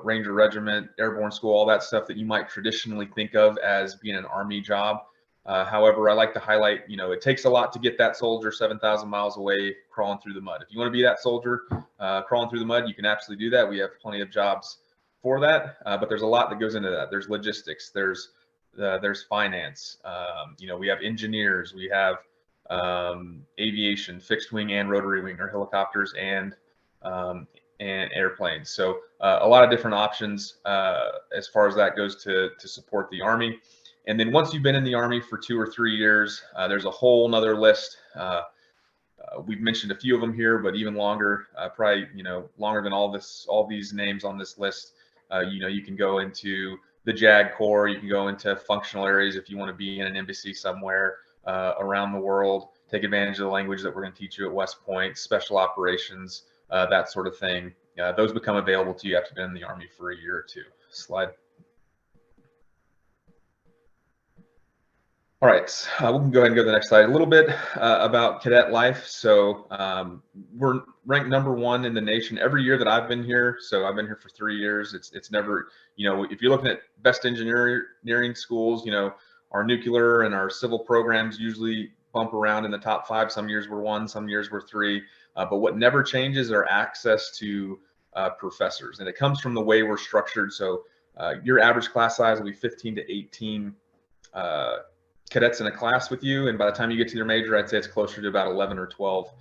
Ranger Regiment, Airborne School, all that stuff that you might traditionally think of as being an Army job. However, I like to highlight, you know, it takes a lot to get that soldier 7,000 miles away crawling through the mud. If you want to be that soldier crawling through the mud, you can absolutely do that. We have plenty of jobs for that, but there's a lot that goes into that. There's logistics, there's finance, you know, we have engineers, we have aviation, fixed wing and rotary wing, or helicopters and airplanes. So a lot of different options as far as that goes to support the Army. And then once you've been in the Army for 2 or 3 years, there's a whole nother list. We've mentioned a few of them here, but even longer, probably, you know, longer than all these names on this list. You know, you can go into the JAG Corps, you can go into functional areas if you want to be in an embassy somewhere around the world, take advantage of the language that we're going to teach you at West Point, special operations, that sort of thing. Those become available to you after you've been in the Army for a year or two. Slide. All right, we can go ahead and go to the next slide. A little bit about Cadet Life. So we're ranked #1 in the nation every year that I've been here. So I've been here for 3 years. It's never, you know, if you're looking at best engineering schools, you know, our nuclear and our civil programs usually bump around in the top 5. Some years we're 1, some years we're 3. But what never changes are access to professors. And it comes from the way we're structured. So your average class size will be 15 to 18 cadets in a class with you, and by the time you get to your major, I'd say it's closer to about 11 or 12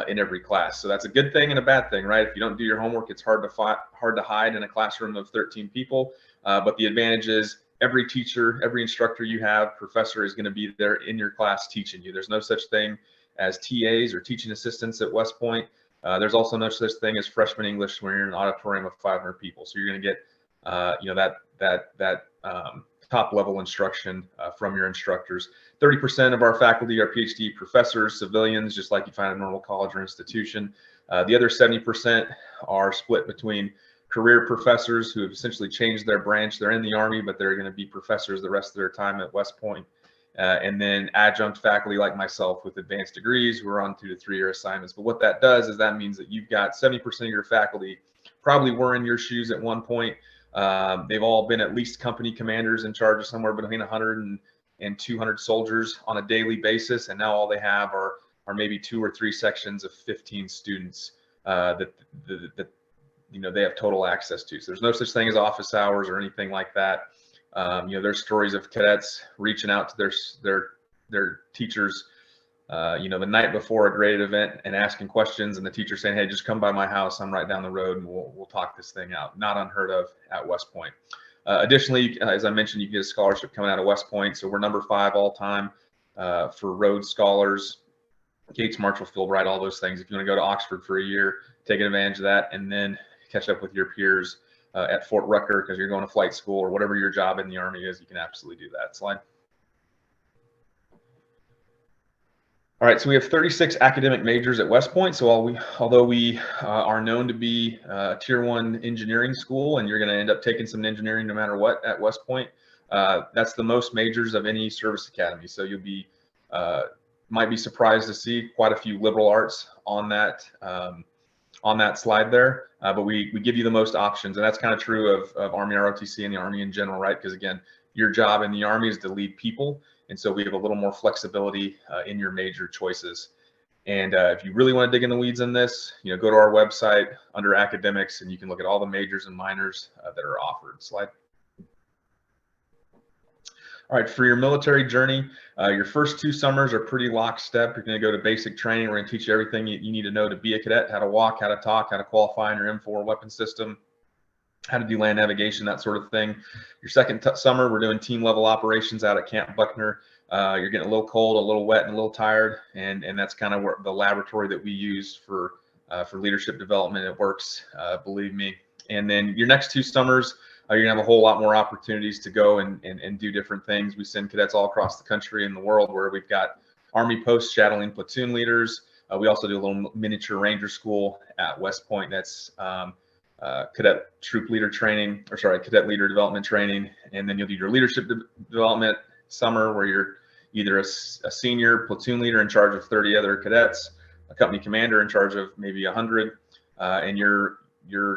in every class. So that's a good thing and a bad thing, right? If you don't do your homework, it's hard to hide in a classroom of 13 people. But the advantage is every teacher, every instructor you have, professor is going to be there in your class teaching you. There's no such thing as TAs or teaching assistants at West Point. There's also no such thing as freshman English when you're in an auditorium of 500 people. So you're going to get, you know, that top level instruction from your instructors. 30% of our faculty are PhD professors, civilians, just like you find at a normal college or institution. The other 70% are split between career professors who have essentially changed their branch. They're in the Army, but they're going to be professors the rest of their time at West Point. And then adjunct faculty like myself with advanced degrees who are on 2 to 3 year assignments. But what that does is that means that you've got 70% of your faculty probably were in your shoes at one point. They've all been at least company commanders in charge of somewhere between 100 and 200 soldiers on a daily basis, and now all they have are maybe 2 or 3 sections of 15 students that you know they have total access to. So there's no such thing as office hours or anything like that. You know, there's stories of cadets reaching out to their teachers, you know, the night before a graded event and asking questions, and the teacher saying, "Hey, just come by my house. I'm right down the road, and we'll talk this thing out." Not unheard of at West Point. Additionally, as I mentioned, you can get a scholarship coming out of West Point. So we're #5 all time for Rhodes Scholars, Gates Marshall Fulbright, all those things. If you want to go to Oxford for a year, taking advantage of that, and then catch up with your peers at Fort Rucker because you're going to flight school or whatever your job in the Army is, you can absolutely do that. Slide. All right, so we have 36 academic majors at West Point. So although we are known to be a Tier 1 engineering school, and you're going to end up taking some engineering no matter what at West Point, that's the most majors of any service academy. So you'll be might be surprised to see quite a few liberal arts on that on that slide there, but we give you the most options, and that's kind of true of Army ROTC and the Army in general, right? Because again, your job in the Army is to lead people, and so we have a little more flexibility in your major choices. And if you really want to dig in the weeds on this, go to our website under academics, and you can look at all the majors and minors that are offered. Slide. All right, for your military journey, your first 2 summers are pretty lockstep. You're going to go to basic training. We're going to teach you everything you need to know to be a cadet: how to walk, how to talk, how to qualify in your M4 weapon system, how to do land navigation, that sort of thing. Your second summer, we're doing team level operations out at Camp Buckner. You're getting a little cold, a little wet, and a little tired, and that's kind of where the laboratory that we use for leadership development. It works, believe me. And then your next 2 summers, you're gonna have a whole lot more opportunities to go and do different things. We send cadets all across the country and the world, where we've got Army posts shadowing platoon leaders. We also do a little miniature ranger school at West Point. That's cadet troop leader training, or sorry, cadet leader development training. And then you'll do your leadership development summer, where you're either a senior platoon leader in charge of 30 other cadets, a company commander in charge of maybe 100, and you're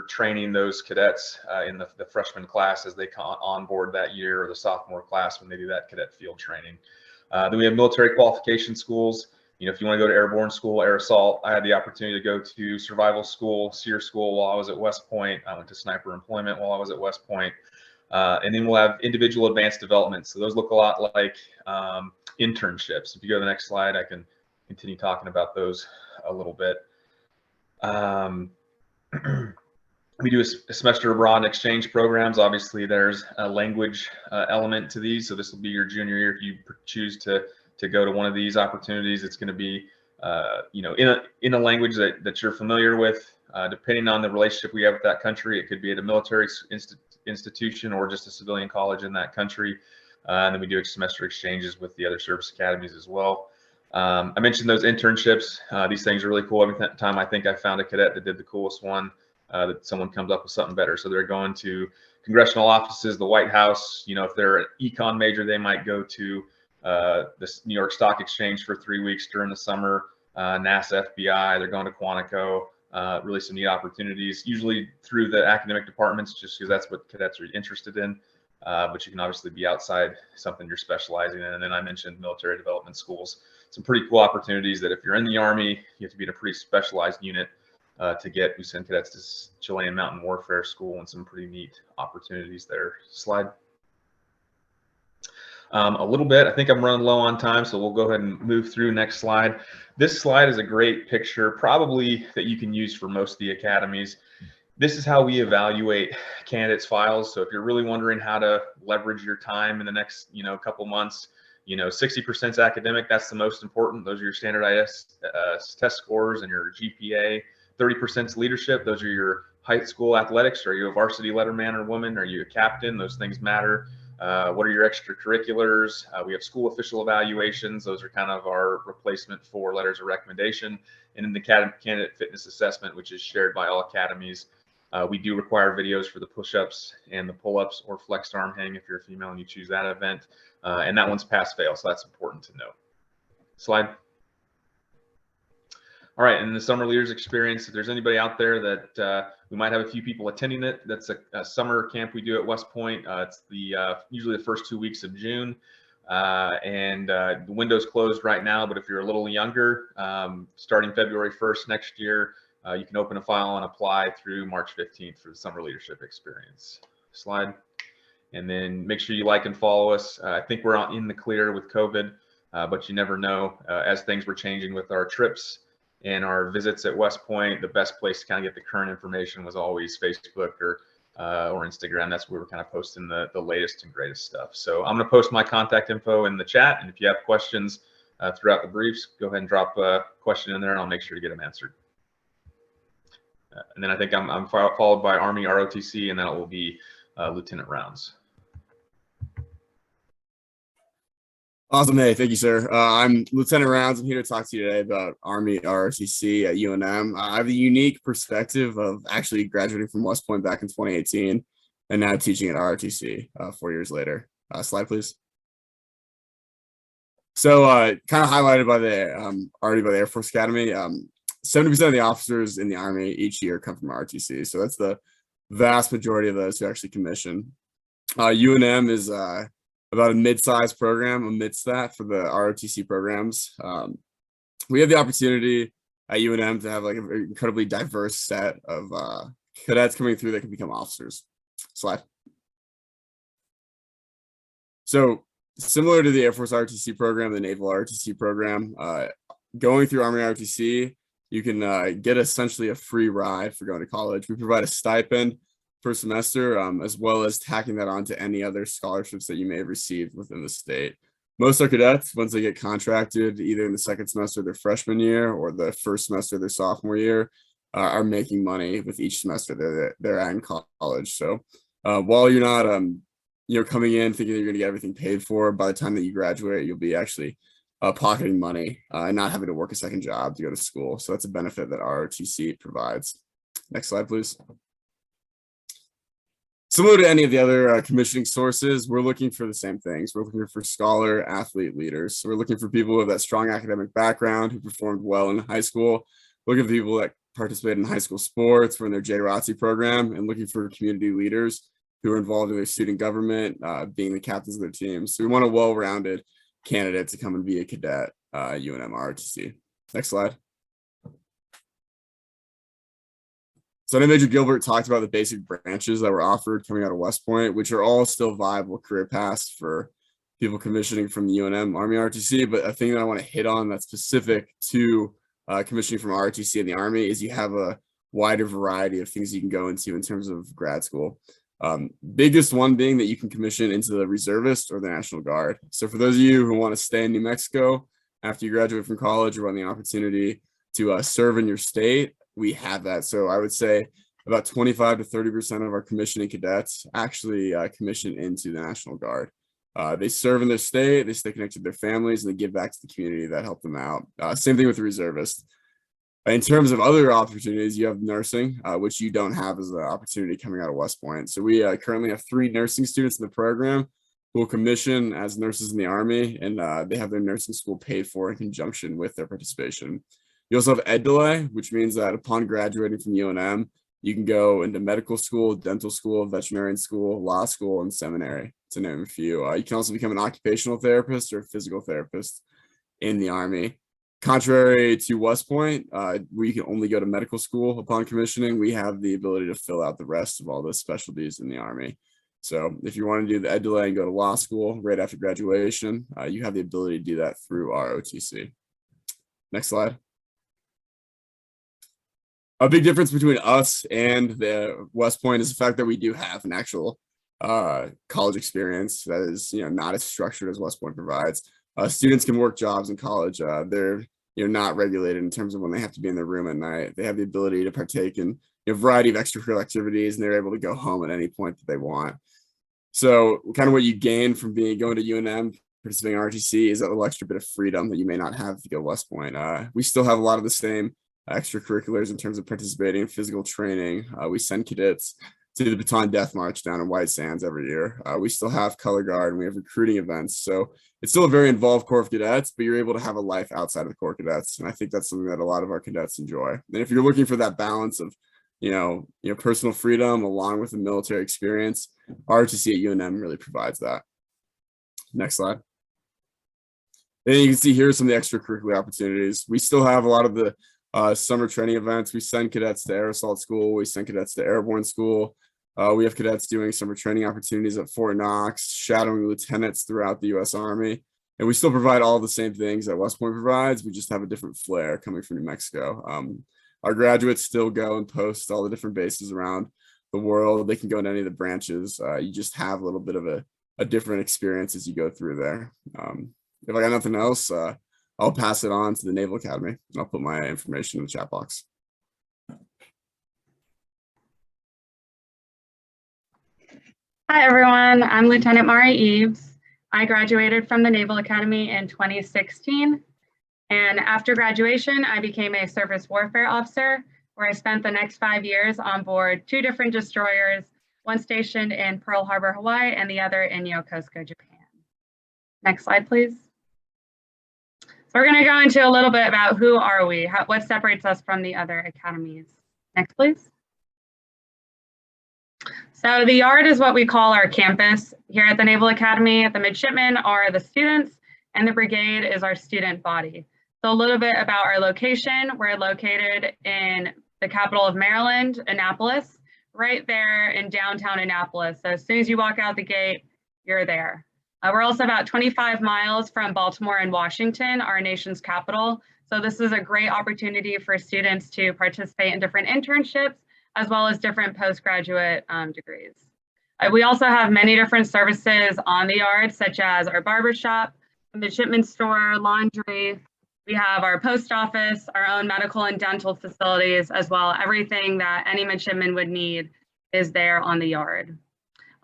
training those cadets in the freshman class as they come on board that year, or the sophomore class when they do that cadet field training. Then we have military qualification schools. If you want to go to airborne school, air assault, I had the opportunity to go to survival school, SEER school while I was at West Point. I went to sniper employment while I was at West Point. And then we'll have individual advanced development. So those look a lot like internships. If you go to the next slide, I can continue talking about those a little bit. We do a semester abroad and exchange programs. Obviously, there's a language element to these. So this will be your junior year. If you choose to go to one of these opportunities, it's going to be in a language that you're familiar with. Depending on the relationship we have with that country, it could be at a military institution or just a civilian college in that country. And then we do semester exchanges with the other service academies as well. I mentioned those internships. These things are really cool. Every time I think I found a cadet that did the coolest one, that someone comes up with something better. So they're going to congressional offices, the White House. If they're an econ major, they might go to this New York Stock Exchange for 3 weeks during the summer. NASA, FBI, they're going to Quantico. Really some neat opportunities, usually through the academic departments, just because that's what cadets are interested in. But you can obviously be outside something you're specializing in. And then I mentioned military development schools. Some pretty cool opportunities that if you're in the Army, you have to be in a pretty specialized unit to get. We send cadets to Chilean Mountain Warfare School, and some pretty neat opportunities there. Slide. A little bit, I think I'm running low on time, so we'll go ahead and move through. Next slide. This slide is a great picture, probably that you can use for most of the academies. This is how we evaluate candidates' files. So if you're really wondering how to leverage your time in the next, couple months, 60% is academic. That's the most important. Those are your standardized test scores and your GPA. 30% is leadership. Those are your high school athletics. Are you a varsity letterman or woman? Are you a captain? Those things matter. What are your extracurriculars? We have school official evaluations. Those are kind of our replacement for letters of recommendation. And then the candidate fitness assessment, which is shared by all academies. We do require videos for the push-ups and the pull-ups or flexed arm hang if you're a female and you choose that event. And that one's pass-fail, so that's important to note. Slide. All right, and the summer leaders experience, if there's anybody out there that we might have a few people attending it, that's a summer camp we do at West Point. It's usually the first 2 weeks of June, and the window's closed right now, but if you're a little younger, starting February 1st next year, you can open a file and apply through March 15th for the summer leadership experience. Slide. And then make sure you like and follow us. I think we're in the clear with COVID, but you never know. As things were changing with our trips and our visits at West Point, the best place to kind of get the current information was always Facebook or Instagram. That's where we're kind of posting the latest and greatest stuff. So I'm going to post my contact info in the chat, and if you have questions throughout the briefs, go ahead and drop a question in there, and I'll make sure to get them answered. And then I think I'm followed by Army ROTC, and then it will be Lieutenant Rounds. Awesome. Hey, thank you, sir. I'm Lieutenant Rounds. I'm here to talk to you today about Army ROTC at UNM. I have the unique perspective of actually graduating from West Point back in 2018 and now teaching at ROTC 4 years later. Slide, please. So kind of highlighted by already by the Air Force Academy. 70% of the officers in the Army each year come from ROTC. So that's the vast majority of those who actually commission. UNM is about a mid-sized program amidst that for the ROTC programs. We have the opportunity at UNM to have like an incredibly diverse set of cadets coming through that can become officers. Slide. So similar to the Air Force ROTC program, the Naval ROTC program, going through Army ROTC, you can get essentially a free ride for going to college. We provide a stipend per semester, as well as tacking that on to any other scholarships that you may have received within the state. Most of our cadets, once they get contracted, either in the second semester of their freshman year or the first semester of their sophomore year, are making money with each semester they're at in college. So while you're not coming in thinking you're going to get everything paid for, by the time that you graduate, you'll be actually pocketing money and not having to work a second job to go to school. So that's a benefit that ROTC provides. Next slide, please. Similar to any of the other commissioning sources, we're looking for the same things. We're looking for scholar, athlete leaders. So we're looking for people with that strong academic background who performed well in high school, looking for people that participate in high school sports, were in their Rotc program, and looking for community leaders who are involved in their student government, being the captains of their teams. So we want a well-rounded candidate to come and be a cadet, UNM ROTC. Next slide. So I know Major Gilbert talked about the basic branches that were offered coming out of West Point, which are all still viable career paths for people commissioning from the UNM Army ROTC. But a thing that I want to hit on that's specific to commissioning from ROTC in the Army is you have a wider variety of things you can go into in terms of grad school. Biggest one being that you can commission into the reservist or the National Guard. So for those of you who want to stay in New Mexico after you graduate from college or want the opportunity to serve in your state, we have that. So I would say about 25 to 30% of our commissioning cadets actually commission into the National Guard. They serve in their state, they stay connected to their families, and they give back to the community that helped them out. Same thing with the reservist. In terms of other opportunities, you have nursing, which you don't have as an opportunity coming out of West Point. So we currently have 3 nursing students in the program who will commission as nurses in the Army, and they have their nursing school paid for in conjunction with their participation. You also have ed delay, which means that upon graduating from UNM, you can go into medical school, dental school, veterinarian school, law school, and seminary, to name a few. You can also become an occupational therapist or a physical therapist in the Army. Contrary to West Point, where you can only go to medical school upon commissioning, we have the ability to fill out the rest of all those specialties in the Army. So if you want to do the ed delay and go to law school right after graduation, you have the ability to do that through ROTC. Next slide. A big difference between us and the West Point is the fact that we do have an actual college experience that is, not as structured as West Point provides. Students can work jobs in college. They're not regulated in terms of when they have to be in their room at night. They have the ability to partake in a variety of extracurricular activities, and they're able to go home at any point that they want. So kind of what you gain from going to UNM, participating in ROTC, is a little extra bit of freedom that you may not have to go West Point. We still have a lot of the same extracurriculars in terms of participating in physical training. We send cadets to the Baton Death March down in White Sands every year. We still have color guard and we have recruiting events. So it's still a very involved Corps of Cadets, but you're able to have a life outside of the Corps of Cadets. And I think that's something that a lot of our cadets enjoy. And if you're looking for that balance of, personal freedom along with the military experience, ROTC at UNM really provides that. Next slide. And you can see here some of the extracurricular opportunities. We still have a lot of the summer training events. We send cadets to Air Assault School. We send cadets to Airborne School. We have cadets doing summer training opportunities at Fort Knox, shadowing lieutenants throughout the U.S. Army. And we still provide all the same things that West Point provides. We just have a different flair coming from New Mexico. Our graduates still go and post all the different bases around the world. They can go into any of the branches. You just have a little bit of a different experience as you go through there. If I got nothing else, I'll pass it on to the Naval Academy, and I'll put my information in the chat box. Hi, everyone. I'm Lieutenant Mari Eves. I graduated from the Naval Academy in 2016. And after graduation, I became a surface warfare officer, where I spent the next 5 years on board 2 different destroyers, one stationed in Pearl Harbor, Hawaii, and the other in Yokosuka, Japan. Next slide, please. So we're going to go into a little bit about who are we, what separates us from the other academies. Next, please. So the yard is what we call our campus here at the Naval Academy. The midshipmen are the students, and the brigade is our student body. So a little bit about our location. We're located in the capital of Maryland, Annapolis, right there in downtown Annapolis. So as soon as you walk out the gate, you're there. We're also about 25 miles from Baltimore and Washington, our nation's capital. So this is a great opportunity for students to participate in different internships, as well as different postgraduate degrees. We also have many different services on the yard, such as our barbershop, midshipman store, laundry. We have our post office, our own medical and dental facilities, as well. Everything that any midshipman would need is there on the yard.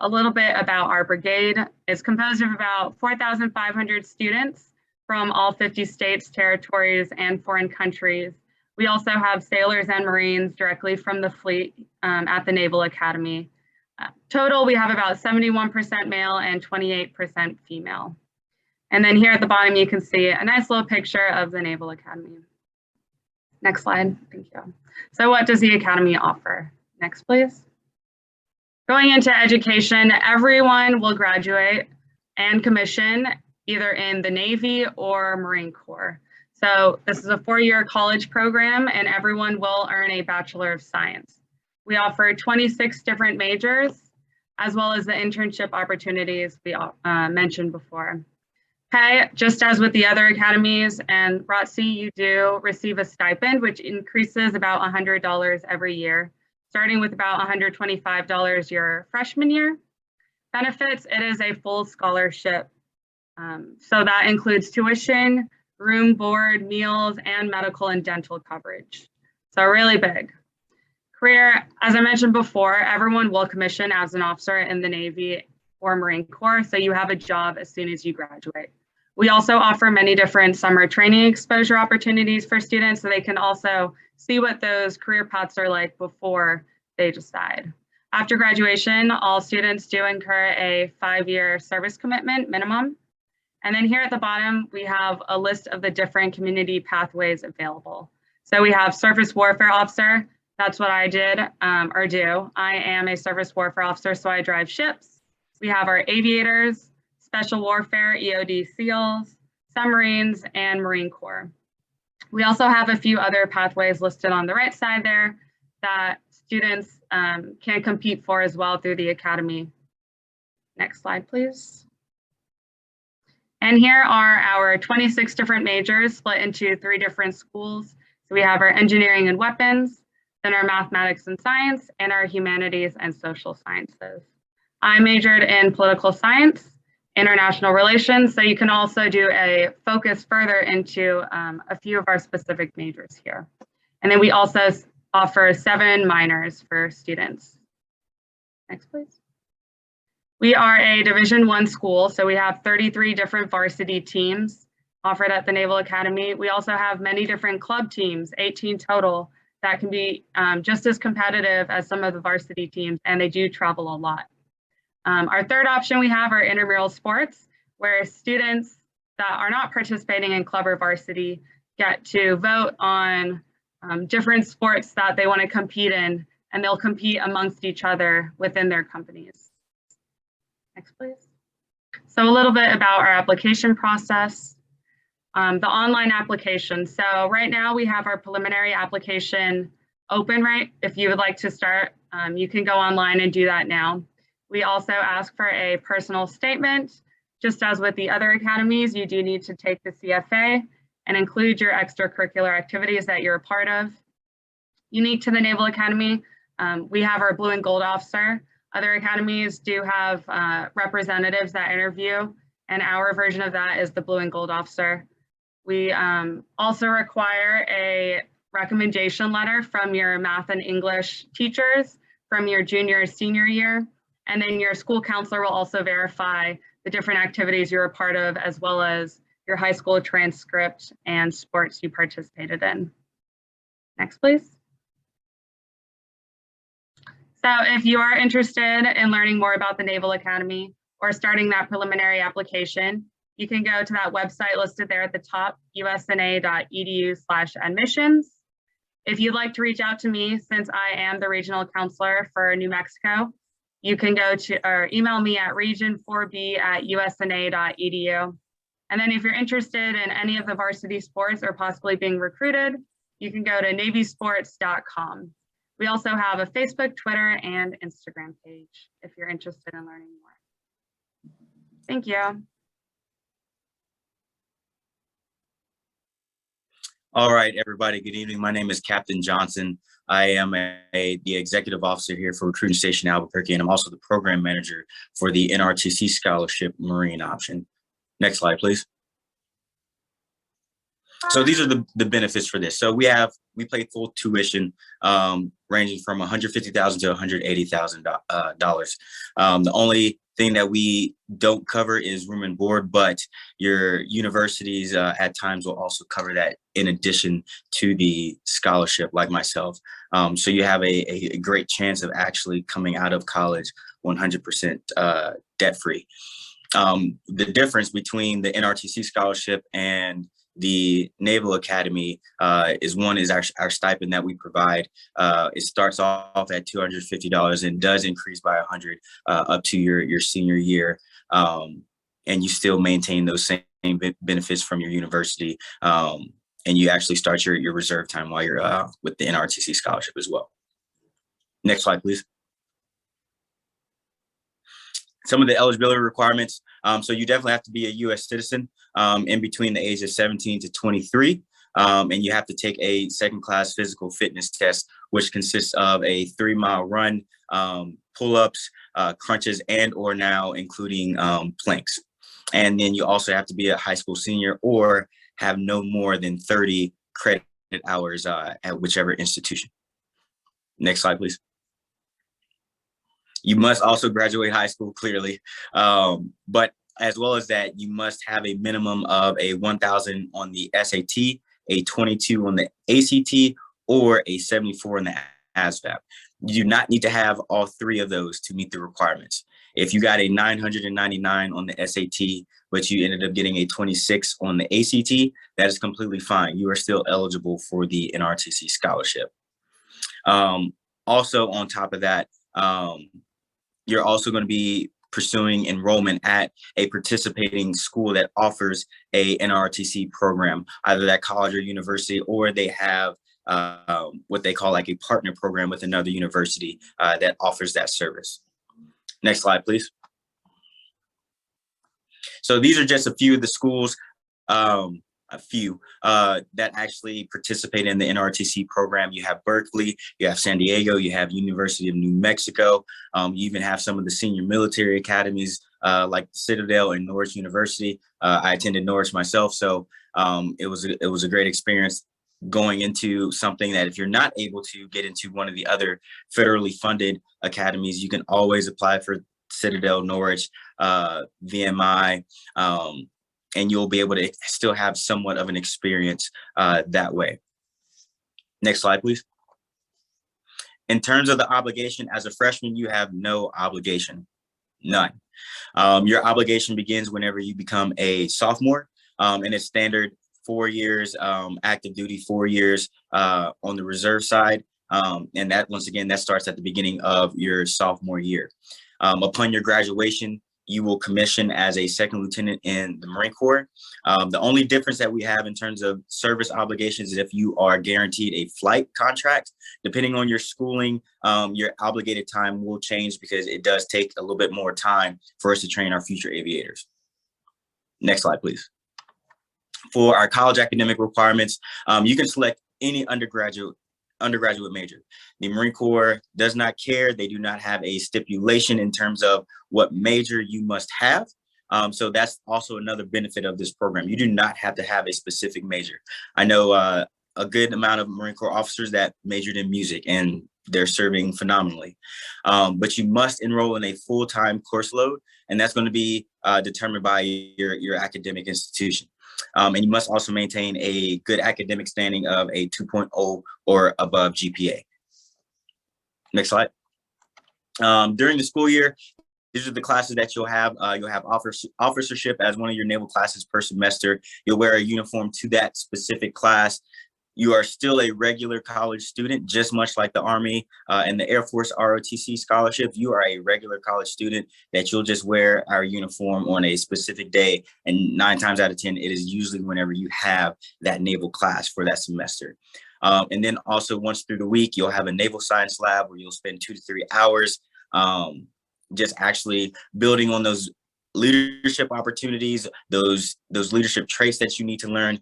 A little bit about our brigade. It's composed of about 4,500 students from all 50 states, territories, and foreign countries. We also have sailors and Marines directly from the fleet at the Naval Academy. Total, we have about 71% male and 28% female. And then here at the bottom, you can see a nice little picture of the Naval Academy. Next slide, thank you. So what does the Academy offer? Next, please. Going into education, everyone will graduate and commission either in the Navy or Marine Corps. So this is a 4-year college program, and everyone will earn a Bachelor of Science. We offer 26 different majors, as well as the internship opportunities we mentioned before. Pay, just as with the other academies and Rotc, you do receive a stipend, which increases about $100 every year, starting with about $125 your freshman year. Benefits, it is a full scholarship. So that includes tuition, room, board, meals, and medical and dental coverage. So really big. Career, as I mentioned before, everyone will commission as an officer in the Navy or Marine Corps, so you have a job as soon as you graduate. We also offer many different summer training exposure opportunities for students, so they can also see what those career paths are like before they decide. After graduation, all students do incur a 5-year service commitment minimum. And then here at the bottom, we have a list of the different community pathways available. So we have Surface Warfare Officer. That's what I did or do. I am a Surface Warfare Officer, so I drive ships. We have our aviators, Special Warfare, EOD SEALs, submarines, and Marine Corps. We also have a few other pathways listed on the right side there that students can compete for as well through the Academy. Next slide, please. And here are our 26 different majors split into 3 different schools. So we have our engineering and weapons, then our mathematics and science, and our humanities and social sciences. I majored in political science, international relations, so you can also do a focus further into a few of our specific majors here. And then we also offer 7 minors for students. Next, please. We are a Division I school, so we have 33 different varsity teams offered at the Naval Academy. We also have many different club teams, 18 total, that can be just as competitive as some of the varsity teams, and they do travel a lot. Our third option we have are intramural sports, where students that are not participating in club or varsity get to vote on different sports that they want to compete in, and they'll compete amongst each other within their companies. Next, please. So a little bit about our application process. The online application. So right now we have our preliminary application open, right? If you would like to start, you can go online and do that now. We also ask for a personal statement. Just as with the other academies, you do need to take the CFA and include your extracurricular activities that you're a part of. Unique to the Naval Academy, we have our blue and gold officer. Other academies do have representatives that interview, and our version of that is the blue and gold officer. We also require a recommendation letter from your math and English teachers from your junior or senior year. And then your school counselor will also verify the different activities you're a part of, as well as your high school transcript and sports you participated in. Next, please. So if you are interested in learning more about the Naval Academy or starting that preliminary application, You can go to that website listed there at the top, usna.edu/admissions. If you'd like to reach out to me, since I am the regional counselor for New Mexico, you can go to or email me at region4b@usna.edu. And then if you're interested in any of the varsity sports or possibly being recruited, you can go to navysports.com. We also have a Facebook, Twitter, and Instagram page if you're interested in learning more. Thank you. All right, everybody, good evening. My name is Captain Johnson. I am the executive officer here for Recruiting Station Albuquerque, and I'm also the program manager for the Nrtc Scholarship Marine Option. Next slide, please. So these are the benefits for this. So we pay full tuition ranging from $150,000 to $180,000. The only thing that we don't cover is room and board, but your universities at times will also cover that in addition to the scholarship, like myself. So you have a great chance of actually coming out of college 100% debt-free. The difference between the Nrtc scholarship and the Naval Academy is our stipend that we provide. It starts off at $250 and does increase by $100 up to your senior year. And you still maintain those same benefits from your university. And you actually start your reserve time while you're with the Nrtc scholarship as well. Next slide, please. Some of the eligibility requirements. So you definitely have to be a U.S. citizen in between the age of 17 to 23. And you have to take a second-class physical fitness test, which consists of a 3-mile run, pull-ups, crunches, and or now including planks. And then you also have to be a high school senior or have no more than 30 credit hours at whichever institution. Next slide, please. You must also graduate high school, clearly, but as well as that, you must have a minimum of a 1,000 on the SAT, a 22 on the ACT, or a 74 on the ASVAB. You do not need to have all 3 of those to meet the requirements. If you got a 999 on the SAT, but you ended up getting a 26 on the ACT, that is completely fine. You are still eligible for the Nrtc scholarship. Also, on top of that, you're also going to be pursuing enrollment at a participating school that offers a Nrtc program, either that college or university, or they have what they call like a partner program with another university that offers that service. Next slide, please. So these are just a few of the schools, that actually participate in the Nrtc program. You have Berkeley, you have San Diego, you have University of New Mexico. You even have some of the senior military academies like Citadel and Norwich University. I attended Norwich myself, so it was a great experience going into something that if you're not able to get into one of the other federally funded academies, you can always apply for Citadel, Norwich, VMI, and you'll be able to still have somewhat of an experience that way. Next slide, please. In terms of the obligation, as a freshman, you have no obligation, none. Your obligation begins whenever you become a sophomore, and it's standard 4 years active duty, 4 years on the reserve side. And that, once again, that starts at the beginning of your sophomore year. Upon your graduation, you will commission as a second lieutenant in the Marine Corps. The only difference that we have in terms of service obligations is if you are guaranteed a flight contract. Depending on your schooling, your obligated time will change because it does take a little bit more time for us to train our future aviators. Next slide, please. For our college academic requirements, you can select any undergraduate major. The Marine Corps does not care. They do not have a stipulation in terms of what major you must have. So that's also another benefit of this program. You do not have to have a specific major. I know a good amount of Marine Corps officers that majored in music, and they're serving phenomenally. But you must enroll in a full-time course load, and that's going to be determined by your academic institution. And you must also maintain a good academic standing of a 2.0 or above GPA. Next slide. During the school year, These are the classes that you'll have. You'll have officership as one of your naval classes per semester. You'll wear a uniform to that specific class. You are still a regular college student, just much like the Army and the Air Force ROTC scholarship. You are a regular college student that you'll just wear our uniform on a specific day. And 9 times out of 10, it is usually whenever you have that naval class for that semester. And then also once through the week, you'll have a naval science lab where you'll spend 2 to 3 hours just actually building on those leadership opportunities, those leadership traits that you need to learn,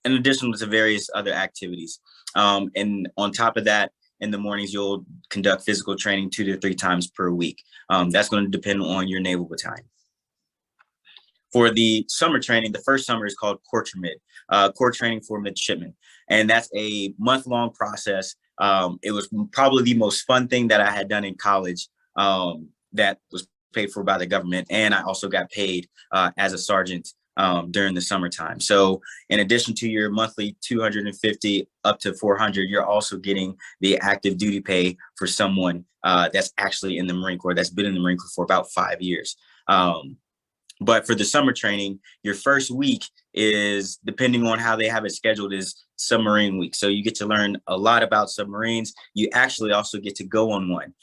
in addition to various other activities. And on top of that, in the mornings, you'll conduct physical training 2 to 3 times per week. That's going to depend on your naval battalion. For the summer training, the first summer is called Core Training for Midshipmen. And that's a month-long process. It was probably the most fun thing that I had done in college that was paid for by the government. And I also got paid as a sergeant during the summertime. So in addition to your monthly 250 up to 400, you're also getting the active duty pay for someone that's actually in the Marine Corps, that's been in the Marine Corps for about 5 years. But for the summer training, your first week is, depending on how they have it scheduled, is submarine week. So you get to learn a lot about submarines. You actually also get to go on one.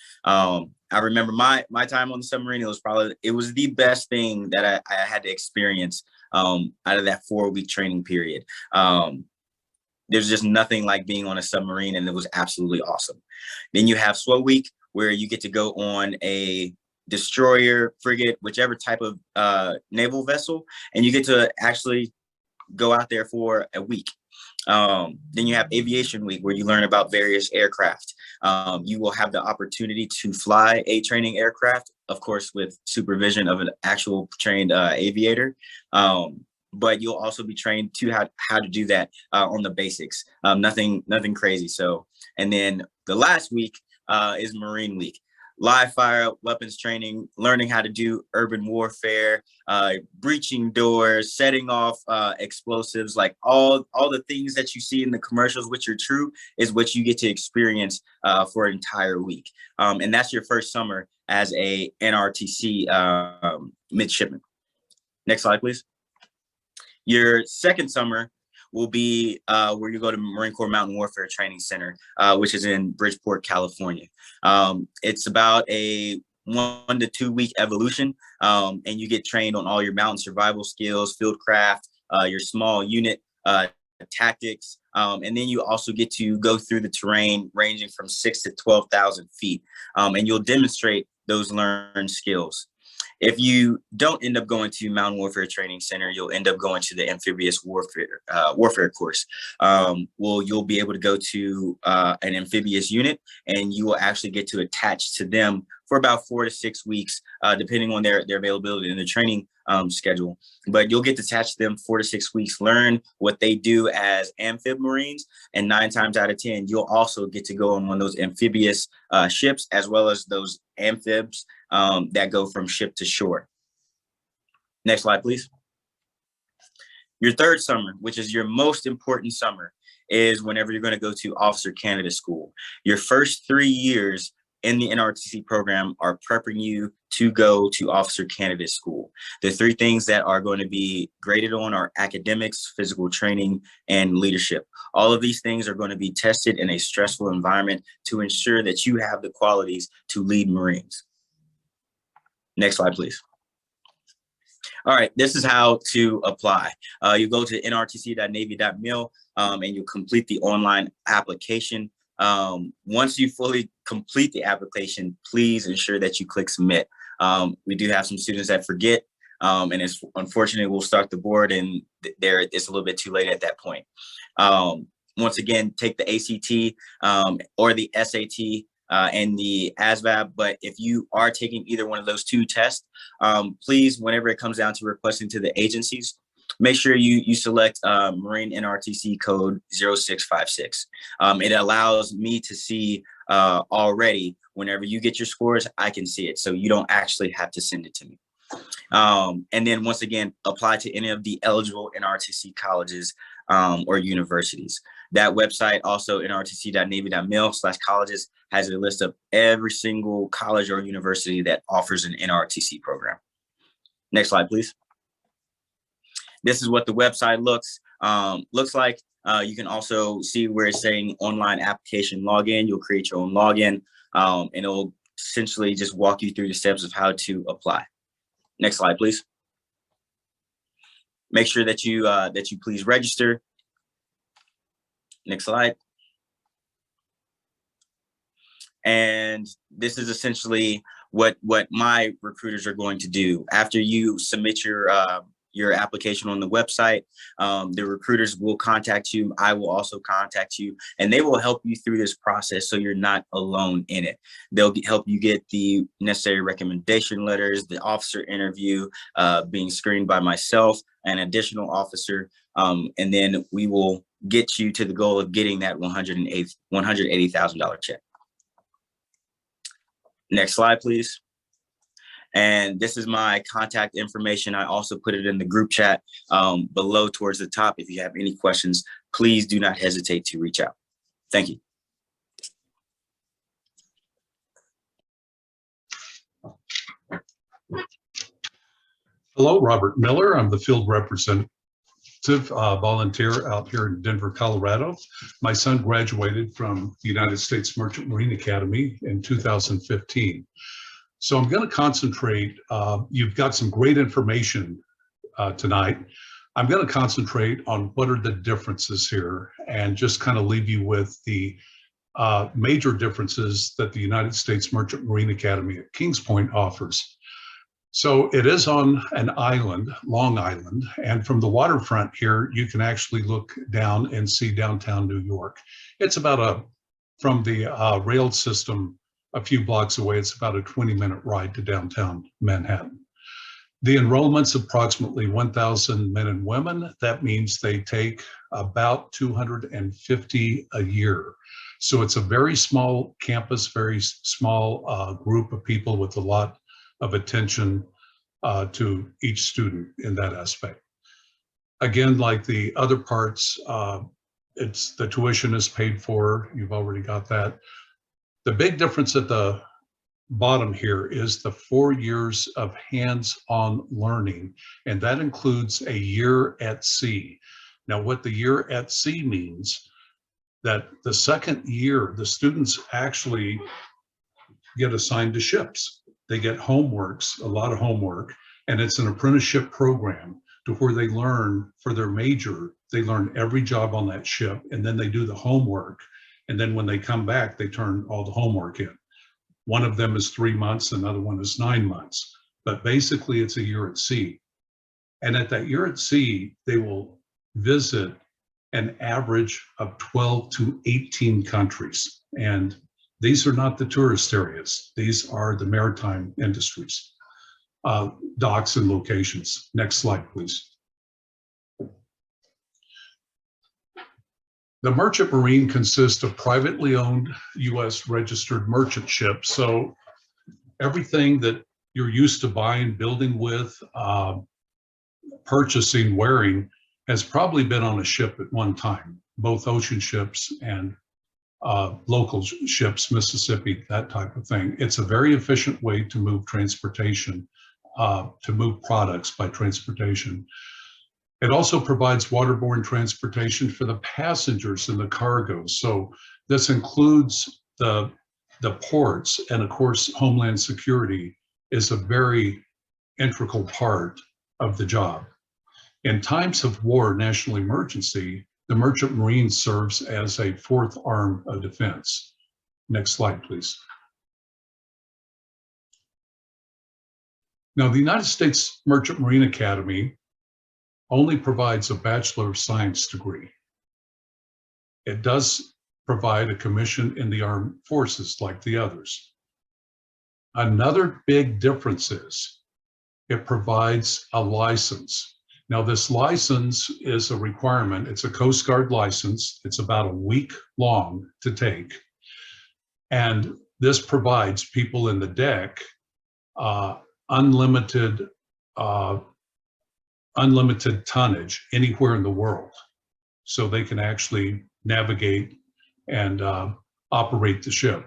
I remember my time on the submarine. It was the best thing that I had to experience out of that 4-week training period. There's just nothing like being on a submarine, and it was absolutely awesome. Then you have SWO week, where you get to go on a destroyer, frigate, whichever type of naval vessel, and you get to actually go out there for a week. Then you have aviation week, where you learn about various aircraft. You will have the opportunity to fly a training aircraft, of course, with supervision of an actual trained aviator. But you'll also be trained to how to do that on the basics. Nothing crazy. So, and then the last week is Marine week. Live fire weapons training, learning how to do urban warfare, breaching doors, setting off explosives, like all the things that you see in the commercials, which are true, is what you get to experience for an entire week. And that's your first summer as a Nrtc midshipman. Next slide, please. Your second summer will be where you go to Marine Corps Mountain Warfare Training Center, which is in Bridgeport, California. It's about a 1 to 2 week evolution, and you get trained on all your mountain survival skills, field craft, your small unit tactics, and then you also get to go through the terrain ranging from 6,000 to 12,000 feet, and you'll demonstrate those learned skills. If you don't end up going to Mountain Warfare Training Center, you'll end up going to the amphibious warfare course. You'll be able to go to an amphibious unit, and you will actually get to attach to them for about 4 to 6 weeks, depending on their availability and the training schedule. But you'll get to attach to them 4 to 6 weeks, learn what they do as amphib Marines, and 9 times out of 10, you'll also get to go on one of those amphibious ships, as well as those amphibs that go from ship to shore. Next slide, please. Your third summer, which is your most important summer, is whenever you're going to go to Officer Candidate School. Your first 3 years in the Nrtc program are prepping you to go to Officer Candidate School. The 3 things that are going to be graded on are academics, physical training, and leadership. All of these things are going to be tested in a stressful environment to ensure that you have the qualities to lead Marines. Next slide, please. All right, this is how to apply. You go to nrtc.navy.mil and you complete the online application. Once you fully complete the application, please ensure that you click submit. We do have some students that forget, and it's unfortunate. We'll start the board and it's a little bit too late at that point. Once again, take the ACT or the SAT and the ASVAB. But if you are taking either one of those 2 tests, please, whenever it comes down to requesting to the agencies, make sure you select Marine Nrtc code 0656. It allows me to see already whenever you get your scores, I can see it. So you don't actually have to send it to me. And then once again, apply to any of the eligible Nrtc colleges or universities. That website, also nrtc.navy.mil/colleges, has a list of every single college or university that offers an NRTC program. Next slide, please. This is what the website looks like. You can also see where it's saying online application login. You'll create your own login, and it'll essentially just walk you through the steps of how to apply. Next slide, please. Make sure that you please register. Next slide. And this is essentially what my recruiters are going to do. After you submit your application on the website, the recruiters will contact you. I will also contact you, and they will help you through this process so you're not alone in it. They'll help you get the necessary recommendation letters, the officer interview, being screened by myself, an additional officer, and then we will get you to the goal of getting that $180,000 check. Next slide, please. And this is my contact information. I also put it in the group chat below towards the top. If you have any questions, please do not hesitate to reach out. Thank you. Hello, Robert Miller. I'm the field representative volunteer out here in Denver, Colorado. My son graduated from the United States Merchant Marine Academy in 2015. So I'm going to concentrate, you've got some great information tonight. I'm going to concentrate on what are the differences here and just kind of leave you with the major differences that the United States Merchant Marine Academy at Kings Point offers. So it is on an island, Long Island, and from the waterfront here, you can actually look down and see downtown New York. It's about from the rail system a few blocks away, it's about a 20-minute ride to downtown Manhattan. The enrollment's approximately 1,000 men and women. That means they take about 250 a year. So it's a very small campus, very small group of people with a lot of attention to each student in that aspect. Again, like the other parts, it's the tuition is paid for. You've already got that. The big difference at the bottom here is the 4 years of hands-on learning, and that includes a year at sea. Now, what the year at sea means, that the second year, the students actually get assigned to ships. They get homeworks, a lot of homework, and it's an apprenticeship program to where they learn for their major, they learn every job on that ship, and then they do the homework. And then when they come back, they turn all the homework in. One of them is 3 months, another one is 9 months, but basically it's a year at sea. And at that year at sea, they will visit an average of 12 to 18 countries. And these are not the tourist areas. These are the maritime industries, docks and locations. Next slide, please. The Merchant Marine consists of privately owned U.S. registered merchant ships. So everything that you're used to buying, building with, purchasing, wearing, has probably been on a ship at one time, both ocean ships and local ships, Mississippi, that type of thing. It's a very efficient way to move transportation, to move products by transportation. It also provides waterborne transportation for the passengers and the cargo. So this includes the ports, and of course, Homeland Security is a very integral part of the job. In times of war, national emergency, the Merchant Marine serves as a fourth arm of defense. Next slide, please. Now, the United States Merchant Marine Academy only provides a Bachelor of Science degree. It does provide a commission in the armed forces like the others. Another big difference is it provides a license. Now, this license is a requirement. It's a Coast Guard license. It's about a week long to take. And this provides people in the deck unlimited tonnage anywhere in the world. So they can actually navigate, and operate the ship.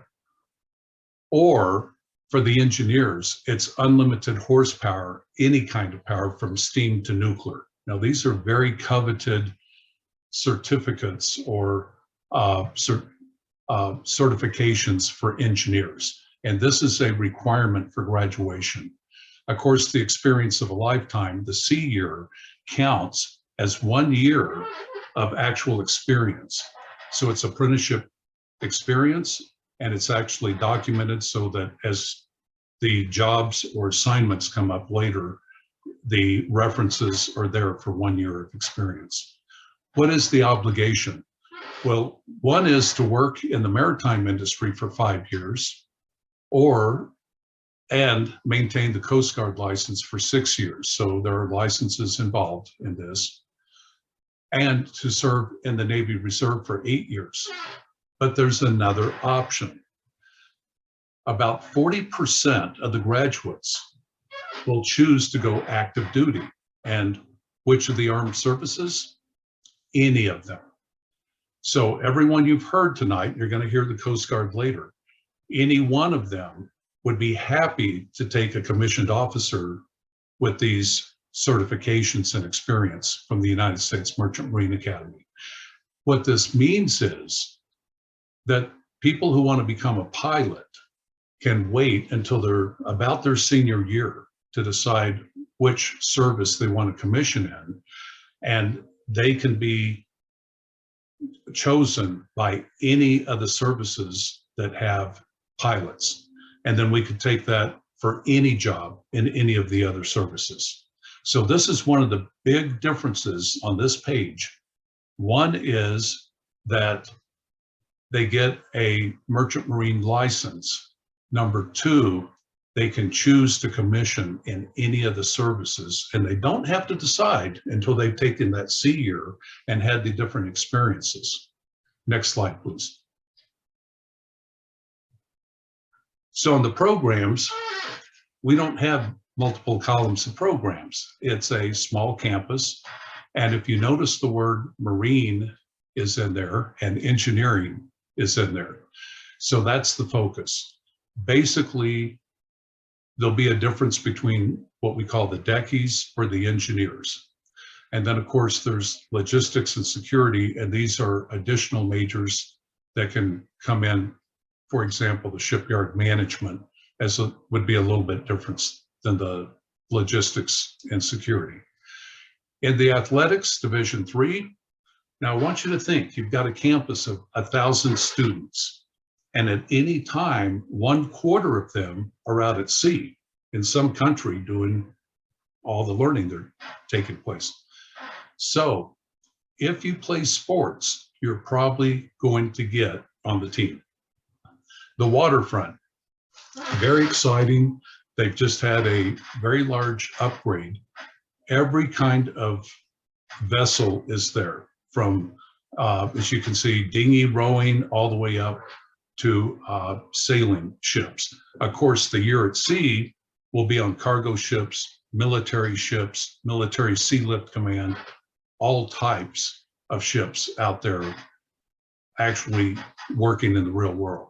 Or for the engineers, it's unlimited horsepower, any kind of power from steam to nuclear. Now, these are very coveted certificates or certifications for engineers. And this is a requirement for graduation. Of course, the experience of a lifetime, the C year, counts as 1 year of actual experience. So it's apprenticeship experience, and it's actually documented so that as the jobs or assignments come up later, the references are there for 1 year of experience. What is the obligation? Well, one is to work in the maritime industry for 5 years, and maintain the Coast Guard license for 6 years. So there are licenses involved in this. And to serve in the Navy Reserve for 8 years. But there's another option. About 40% of the graduates will choose to go active duty. And which of the armed services? Any of them. So everyone you've heard tonight, you're going to hear the Coast Guard later. Any one of them would be happy to take a commissioned officer with these certifications and experience from the United States Merchant Marine Academy. What this means is that people who want to become a pilot can wait until they're about their senior year to decide which service they want to commission in, and they can be chosen by any of the services that have pilots. And then we could take that for any job in any of the other services. So this is one of the big differences on this page. One is that they get a Merchant Marine license. Number two, they can choose to commission in any of the services, and they don't have to decide until they've taken that C year and had the different experiences. Next slide, please. So in the programs, we don't have multiple columns of programs. It's a small campus. And if you notice, the word marine is in there and engineering is in there. So that's the focus. Basically, there'll be a difference between what we call the deckies or the engineers. And then, of course, there's logistics and security, and these are additional majors that can come in. For example, the shipyard management would be a little bit different than the logistics and security. In the athletics, Division III, now I want you to think, you've got a campus of 1,000 students, and at any time, 1/4 of them are out at sea in some country doing all the learning that's taking place. So if you play sports, you're probably going to get on the team. The waterfront, very exciting. They've just had a very large upgrade. Every kind of vessel is there, from, as you can see, dinghy rowing all the way up to sailing ships. Of course, the year at sea will be on cargo ships, military sea lift command, all types of ships out there actually working in the real world.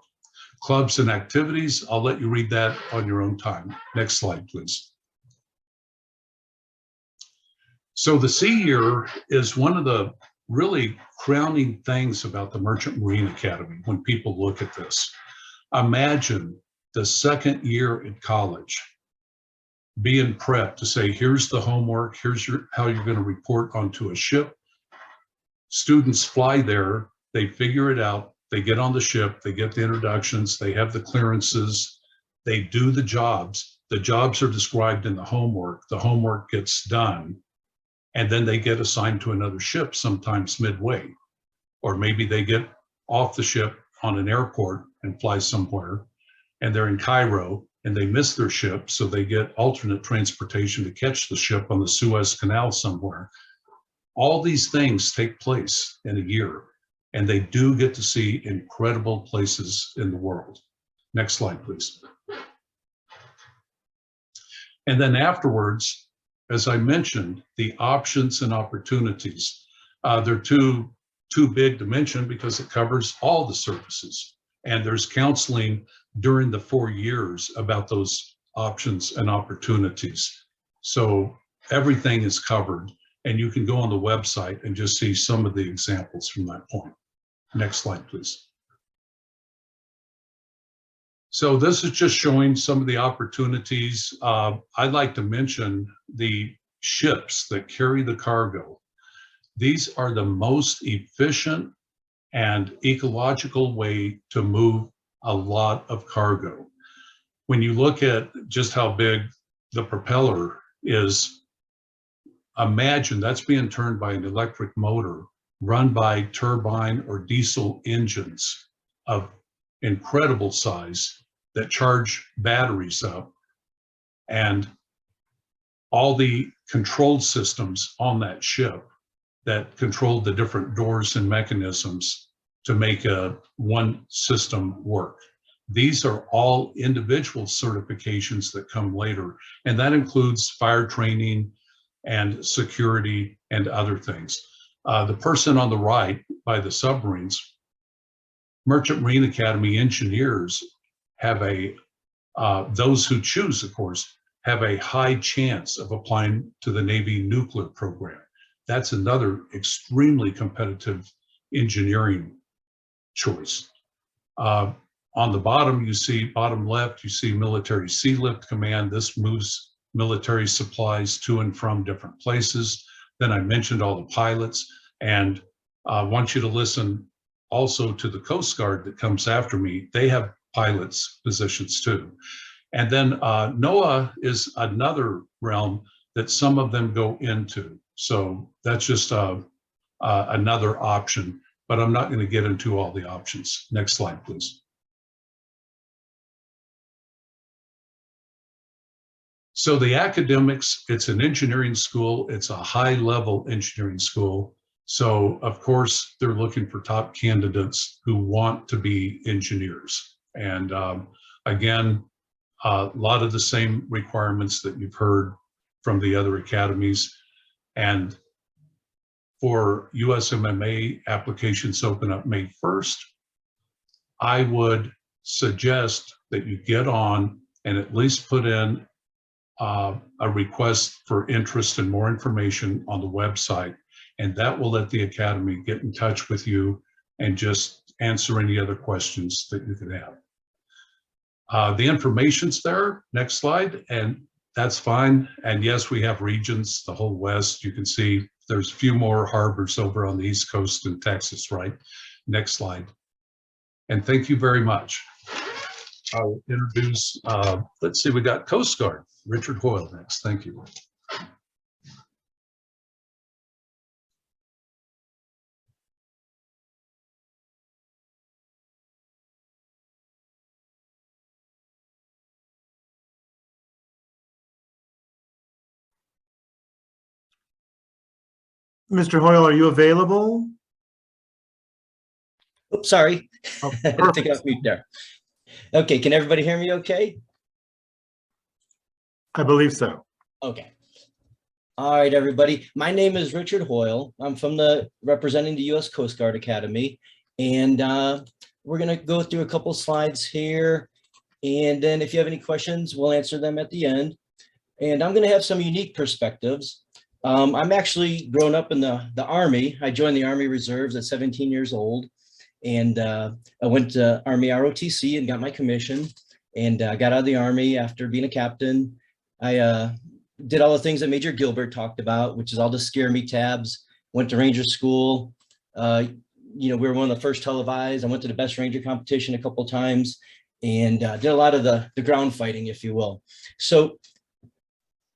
Clubs and activities, I'll let you read that on your own time. Next slide, please. So the C year is one of the really crowning things about the Merchant Marine Academy when people look at this. Imagine the second year at college being prepped to say, here's the homework, here's how you're going to report onto a ship. Students fly there, they figure it out, they get on the ship, they get the introductions, they have the clearances, they do the jobs. The jobs are described in the homework gets done, and then they get assigned to another ship, sometimes midway. Or maybe they get off the ship on an airport and fly somewhere, and they're in Cairo and they miss their ship, so they get alternate transportation to catch the ship on the Suez Canal somewhere. All these things take place in a year, and they do get to see incredible places in the world. Next slide, please. And then afterwards, as I mentioned, the options and opportunities. There are two too big to mention because it covers all the services. And there's counseling during the 4 years about those options and opportunities. So everything is covered, and you can go on the website and just see some of the examples from that point. Next slide, please. So this is just showing some of the opportunities. I'd like to mention the ships that carry the cargo. These are the most efficient and ecological way to move a lot of cargo. When you look at just how big the propeller is, imagine that's being turned by an electric motor run by turbine or diesel engines of incredible size that charge batteries up, and all the control systems on that ship that control the different doors and mechanisms to make one system work. These are all individual certifications that come later, and that includes fire training and security and other things. The person on the right by the submarines, Merchant Marine Academy engineers have those who choose, of course, have a high chance of applying to the Navy nuclear program. That's another extremely competitive engineering choice. On the bottom, you see, bottom left, you see Military Sea Lift Command. This moves military supplies to and from different places. Then I mentioned all the pilots, and I want you to listen also to the Coast Guard that comes after me. They have pilots positions too. And then NOAA is another realm that some of them go into. So that's just another option, but I'm not going to get into all the options. Next slide, please. So the academics, it's an engineering school. It's a high-level engineering school. So of course, they're looking for top candidates who want to be engineers. And again, a lot of the same requirements that you've heard from the other academies. And for USMMA applications open up May 1st, I would suggest that you get on and at least put in a request for interest and more information on the website, and that will let the Academy get in touch with you and just answer any other questions that you could have. The information's there, next slide, and that's fine. And yes, we have regions, the whole West. You can see there's a few more harbors over on the East Coast in Texas, right? Next slide. And thank you very much. I'll introduce, let's see, we got Coast Guard, Richard Hoyle next. Thank you. Mr. Hoyle, are you available? Oops, sorry. Oh, I had to take off mute there. Okay, can everybody hear me okay? I believe so. Okay. All right, everybody. My name is Richard Hoyle. I'm representing the U.S. Coast Guard Academy. And we're going to go through a couple slides here. And then if you have any questions, we'll answer them at the end. And I'm going to have some unique perspectives. I'm actually grown up in the Army. I joined the Army Reserves at 17 years old. And I went to Army Rotc and got my commission, and got out of the Army after being a captain. I did all the things that Major Gilbert talked about, which is all the scare me tabs. Went to Ranger School. We were one of the first televised. I went to the best Ranger competition a couple of times, and did a lot of the ground fighting, if you will. So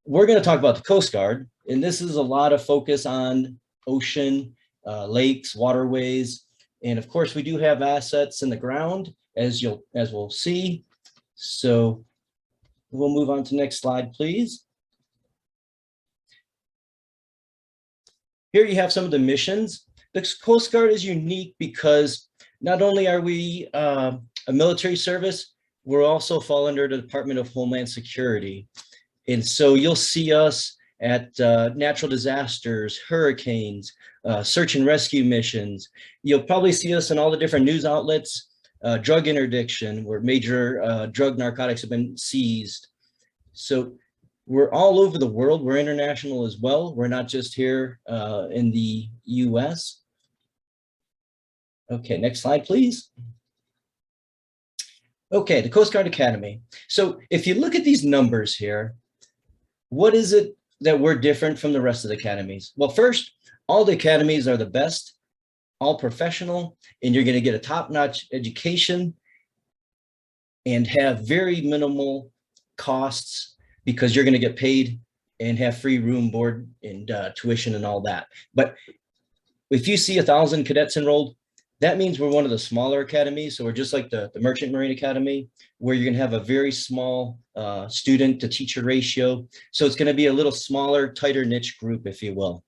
we're going to talk about the Coast Guard, and this is a lot of focus on ocean, lakes, waterways. And of course, we do have assets in the ground, as we'll see. So we'll move on to the next slide, please. Here you have some of the missions. The Coast Guard is unique because not only are we a military service, we're also fall under the Department of Homeland Security. And so you'll see us at natural disasters, hurricanes, search and rescue missions. You'll probably see us in all the different news outlets, drug interdiction, where major drug narcotics have been seized. So we're all over the world. We're international as well. We're not just here in the US. Okay, next slide, please. Okay, the Coast Guard Academy. So if you look at these numbers here, what is it that we're different from the rest of the academies? Well, first, all the academies are the best, all professional, and you're going to get a top-notch education and have very minimal costs because you're going to get paid and have free room, board, and tuition and all that. But if you see 1,000 cadets enrolled, that means we're one of the smaller academies. So we're just like the Merchant Marine Academy, where you're going to have a very small student to teacher ratio. So it's going to be a little smaller, tighter niche group, if you will.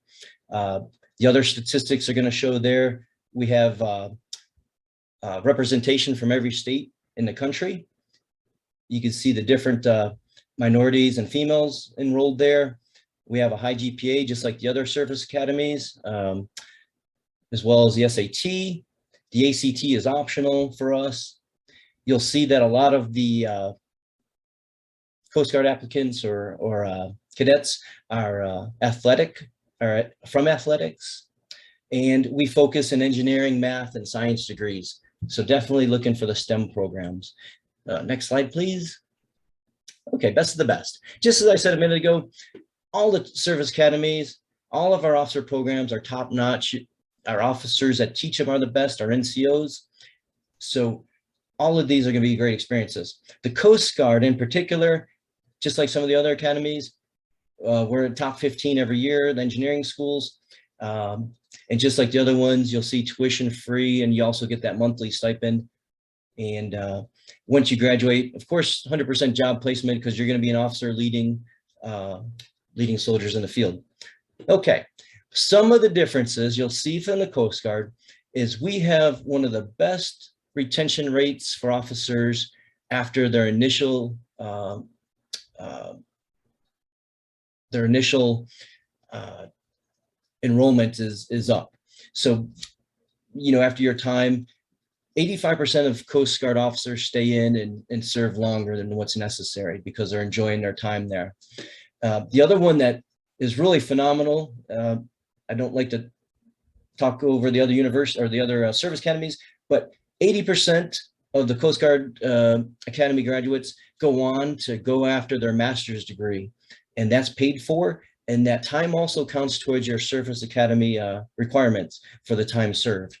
The other statistics are going to show there. We have representation from every state in the country. You can see the different minorities and females enrolled there. We have a high GPA, just like the other service academies, as well as the SAT. The ACT is optional for us. You'll see that a lot of the Coast Guard applicants or cadets are from athletics, and we focus in engineering, math, and science degrees. So definitely looking for the STEM programs. Next slide, please. Okay, best of the best. Just as I said a minute ago, all the service academies, all of our officer programs are top-notch. Our officers that teach them are the best, our NCOs. So all of these are going to be great experiences. The Coast Guard in particular, just like some of the other academies, we're in top 15 every year, the engineering schools. And just like the other ones, you'll see tuition free, and you also get that monthly stipend. And once you graduate, of course, 100% job placement, because you're going to be an officer leading soldiers in the field. Okay. Some of the differences you'll see from the Coast Guard is we have one of the best retention rates for officers after their initial enrollment is up. So, you know, after your time, 85% of Coast Guard officers stay in and serve longer than what's necessary because they're enjoying their time there. The other one that is really phenomenal, I don't like to talk over the other university or the other service academies, but 80% of the Coast Guard Academy graduates go on to go after their master's degree, and that's paid for. And that time also counts towards your service academy requirements for the time served.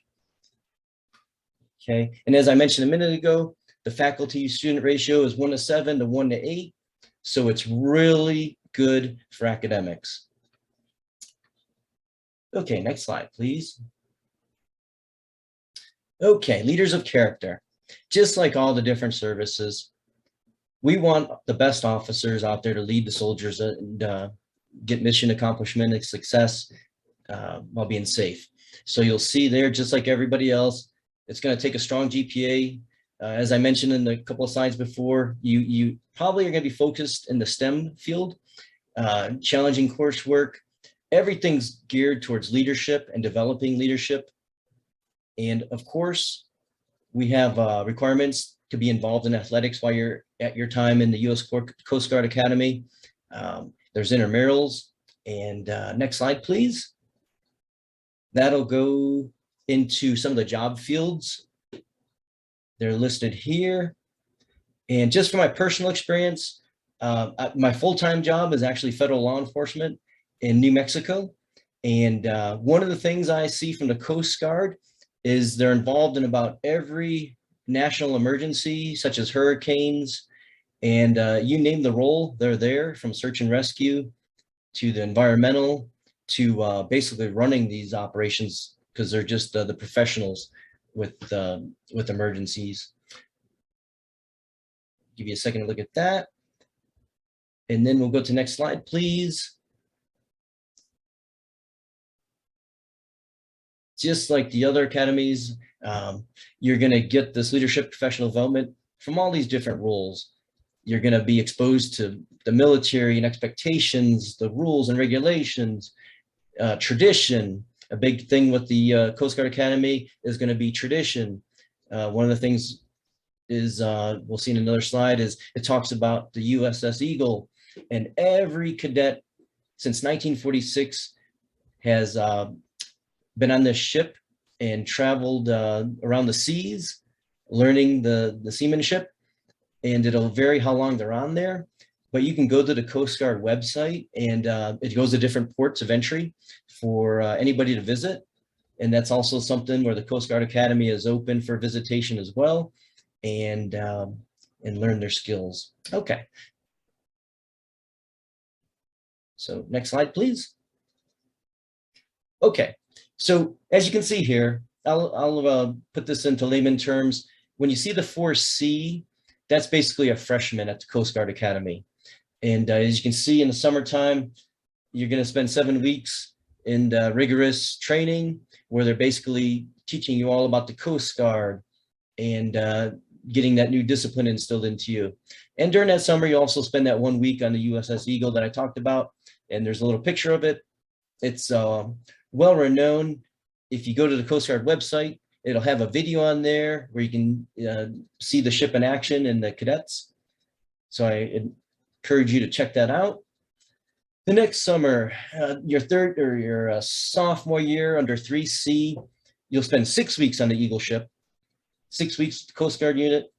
Okay, and as I mentioned a minute ago, the faculty student ratio is 1:7 to 1:8. So it's really good for academics. Okay, next slide, please. Okay, leaders of character. Just like all the different services, we want the best officers out there to lead the soldiers and get mission accomplishment and success while being safe. So you'll see there, just like everybody else, it's going to take a strong GPA. As I mentioned in a couple of slides before, you probably are going to be focused in the STEM field, challenging coursework. Everything's geared towards leadership and developing leadership. And of course, we have requirements to be involved in athletics while you're at your time in the U.S. Coast Guard Academy. There's intramurals. And next slide, please. That'll go into some of the job fields. They're listed here. And just from my personal experience, my full-time job is actually federal law enforcement in New Mexico. And one of the things I see from the Coast Guard is they're involved in about every national emergency, such as hurricanes, and you name the role, they're there, from search and rescue to the environmental to basically running these operations, because they're just the professionals with emergencies. Give you a second to look at that. And then we'll go to the next slide, please. Just like the other academies, you're going to get this leadership professional development from all these different roles. You're going to be exposed to the military and expectations, the rules and regulations, tradition, A big thing with the Coast Guard Academy is going to be tradition. One of the things is, we'll see in another slide, is it talks about the USS Eagle, and every cadet since 1946 has been on this ship and traveled around the seas, learning the seamanship, and it'll vary how long they're on there. But you can go to the Coast Guard website, and it goes to different ports of entry for anybody to visit. And that's also something where the Coast Guard Academy is open for visitation as well, and learn their skills. Okay. So next slide, please. Okay. So as you can see here, I'll put this into layman terms. When you see the 4C, that's basically a freshman at the Coast Guard Academy. And as you can see, in the summertime, you're going to spend 7 weeks in rigorous training where they're basically teaching you all about the Coast Guard and getting that new discipline instilled into you. And during that summer, you also spend that 1 week on the USS Eagle that I talked about. And there's a little picture of it. It's well-renowned. If you go to the Coast Guard website, it'll have a video on there where you can see the ship in action and the cadets. So I encourage you to check that out. The next summer, your third or your sophomore year under 3C, you'll spend 6 weeks on the Eagle ship, 6 weeks Coast Guard unit,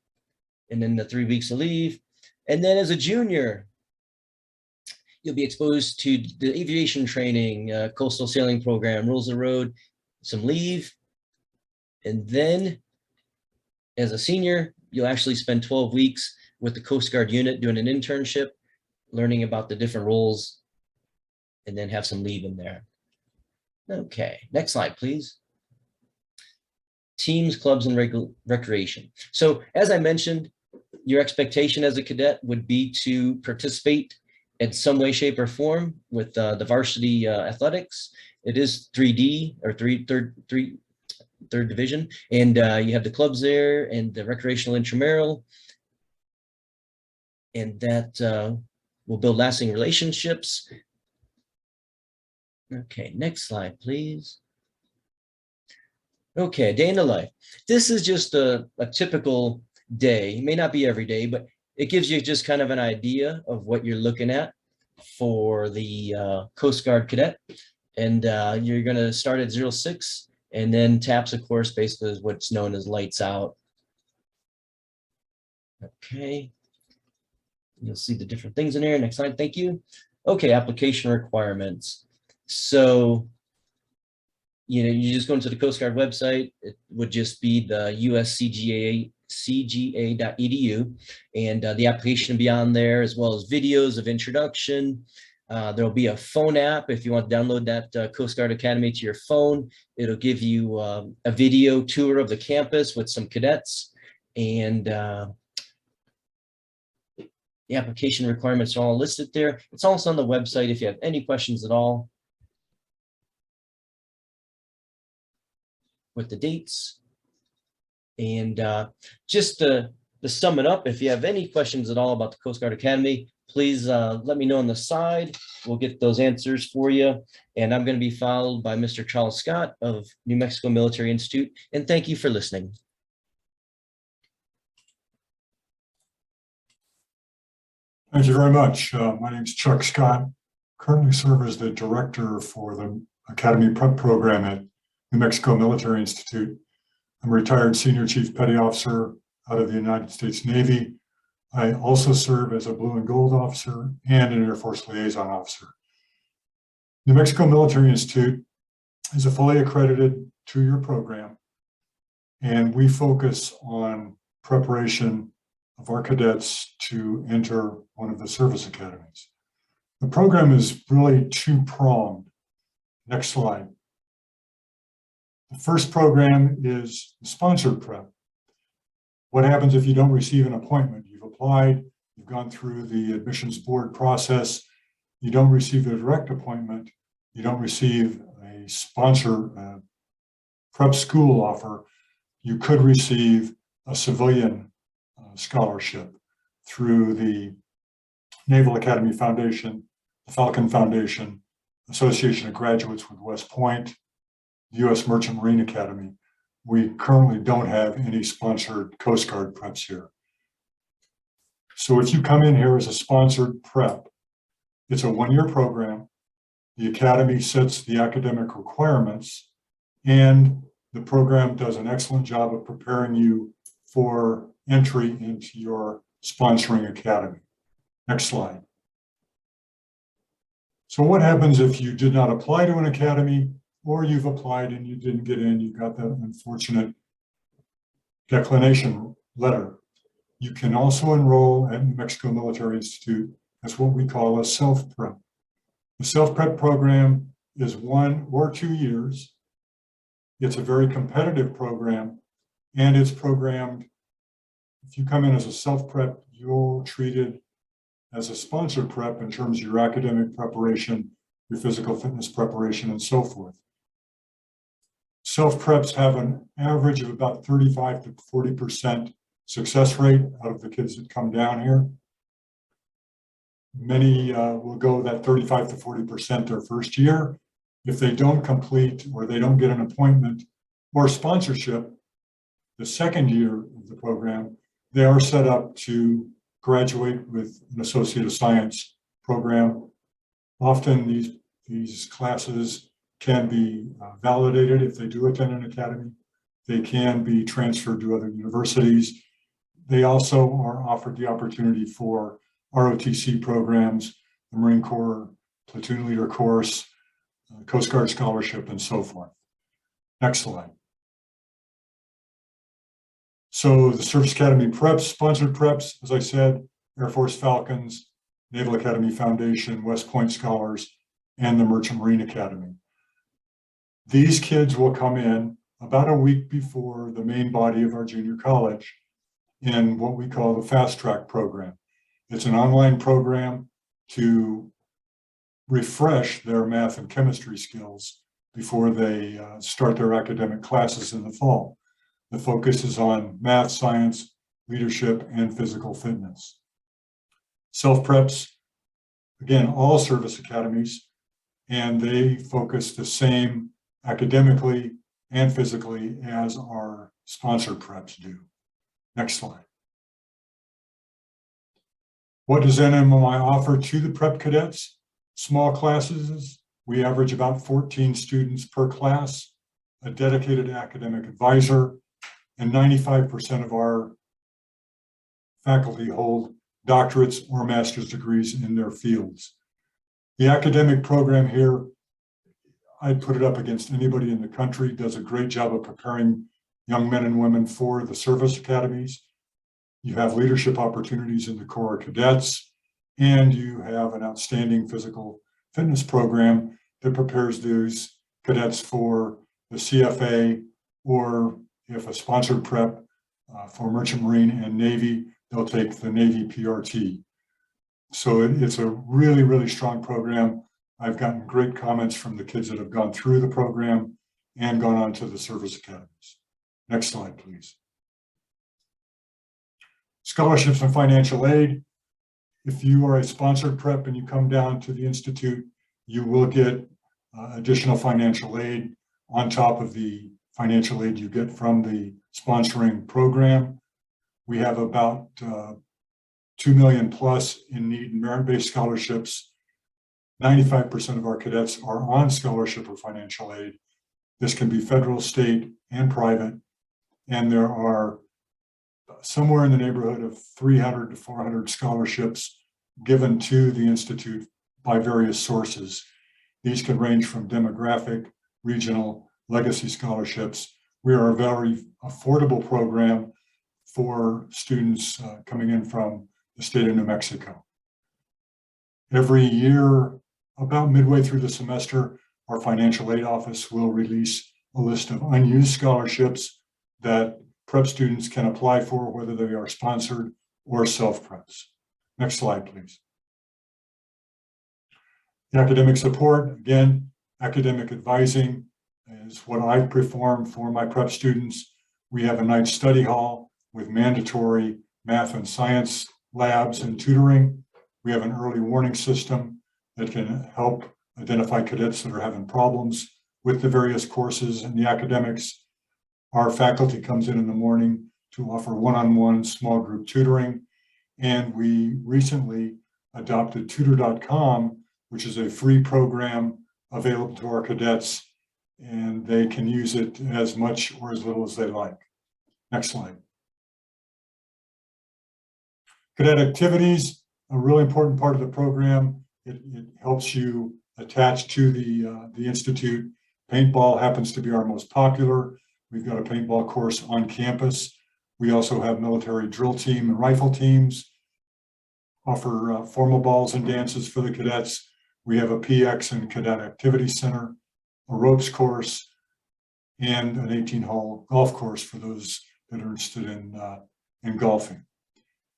and then the 3 weeks of leave. And then as a junior, you'll be exposed to the aviation training, coastal sailing program, rules of the road, some leave. And then as a senior, you'll actually spend 12 weeks with the Coast Guard unit doing an internship, learning about the different roles, and then have some leave in there. Okay, next slide, please. Teams, clubs, and recreation. So as I mentioned, your expectation as a cadet would be to participate in some way, shape, or form with the varsity athletics. It is 3D or third division, and you have the clubs there and the recreational intramural, and that will build lasting relationships. Okay, next slide, please. Okay, day in the life. This is just a typical day. It may not be every day, but it gives you just kind of an idea of what you're looking at for the Coast Guard cadet. And you're going to start at 06, and then TAPS, of course, basically is what's known as lights out. Okay. You'll see the different things in here. Next slide, thank you. Okay, application requirements. So, you know, you just go into the Coast Guard website. It would just be the uscga.edu, and the application will be on there, as well as videos of introduction. There'll be a phone app if you want to download that Coast Guard Academy to your phone. It'll give you a video tour of the campus with some cadets, and the application requirements are all listed there. It's also on the website if you have any questions at all with the dates. And just to sum it up, if you have any questions at all about the Coast Guard Academy, please let me know on the side. We'll get those answers for you. And I'm going to be followed by Mr. Charles Scott of New Mexico Military Institute. And thank you for listening. Thank you very much. My name is Chuck Scott. Currently serve as the director for the Academy Prep Program at New Mexico Military Institute. I'm a retired senior chief petty officer out of the United States Navy. I also serve as a blue and gold officer and an Air Force liaison officer. New Mexico Military Institute is a fully accredited 2-year program, and we focus on preparation of our cadets to enter one of the service academies. The program is really two-pronged. Next slide. The first program is sponsored prep. What happens if you don't receive an appointment? You've applied, you've gone through the admissions board process, you don't receive a direct appointment, you don't receive a sponsor prep school offer, you could receive a civilian scholarship through the Naval Academy Foundation, the Falcon Foundation, Association of Graduates with West Point, the U.S. Merchant Marine Academy. We currently don't have any sponsored Coast Guard preps here. So if you come in here as a sponsored prep, it's a one-year program. The Academy sets the academic requirements, and the program does an excellent job of preparing you for entry into your sponsoring academy. Next slide. So what happens if you did not apply to an academy, or you've applied and you didn't get in? You got that unfortunate declination letter. You can also enroll at New Mexico Military Institute. That's what we call a self-prep. The self-prep program is 1 or 2 years. It's a very competitive program, and it's programmed. If you come in as a self-prep, you're treated as a sponsored prep in terms of your academic preparation, your physical fitness preparation, and so forth. Self-preps have an average of about 35 to 40% success rate out of the kids that come down here. Many will go that 35 to 40% their first year. If they don't complete or they don't get an appointment or sponsorship the second year of the program, they are set up to graduate with an Associate of Science program. Often these classes can be validated if they do attend an academy. They can be transferred to other universities. They also are offered the opportunity for ROTC programs, the Marine Corps Platoon Leader course, Coast Guard scholarship, and so forth. Next slide. So the Service Academy preps, sponsored preps, as I said, Air Force Falcons, Naval Academy Foundation, West Point Scholars, and the Merchant Marine Academy. These kids will come in about a week before the main body of our junior college in what we call the Fast Track program. It's an online program to refresh their math and chemistry skills before they start their academic classes in the fall. The focus is on math, science, leadership, and physical fitness. Self-preps, again, all service academies, and they focus the same academically and physically as our sponsored preps do. Next slide. What does Nmoi offer to the prep cadets? Small classes. We average about 14 students per class, a dedicated academic advisor, and 95% of our faculty hold doctorates or master's degrees in their fields. The academic program here, I'd put it up against anybody in the country, does a great job of preparing young men and women for the service academies. You have leadership opportunities in the Corps of Cadets, and you have an outstanding physical fitness program that prepares those cadets for the CFA, or if a sponsored prep for Merchant Marine and Navy, they'll take the Navy PRT. So it's a really, really strong program. I've gotten great comments from the kids that have gone through the program and gone on to the service academies. Next slide, please. Scholarships and financial aid. If you are a sponsored prep and you come down to the Institute, you will get additional financial aid on top of the financial aid you get from the sponsoring program. We have about 2 million plus in need merit-based scholarships. 95% of our cadets are on scholarship or financial aid. This can be federal, state, and private. And there are somewhere in the neighborhood of 300 to 400 scholarships given to the Institute by various sources. These can range from demographic, regional, legacy scholarships. We are a very affordable program for students coming in from the state of New Mexico. Every year, about midway through the semester, our financial aid office will release a list of unused scholarships that prep students can apply for, whether they are sponsored or self-preps. Next slide, please. The academic support, again, academic advising is what I perform for my prep students. We have a night study hall with mandatory math and science labs and tutoring. We have an early warning system that can help identify cadets that are having problems with the various courses and the academics. Our faculty comes in the morning to offer one-on-one small group tutoring. And we recently adopted tutor.com, which is a free program available to our cadets, and they can use it as much or as little as they like. Next slide. Cadet Activities, a really important part of the program. It helps you attach to the Institute. Paintball happens to be our most popular. We've got a paintball course on campus. We also have military drill team and rifle teams, offer formal balls and dances for the cadets. We have a PX and Cadet Activities Center, a ropes course, and an 18-hole golf course for those that are interested in golfing.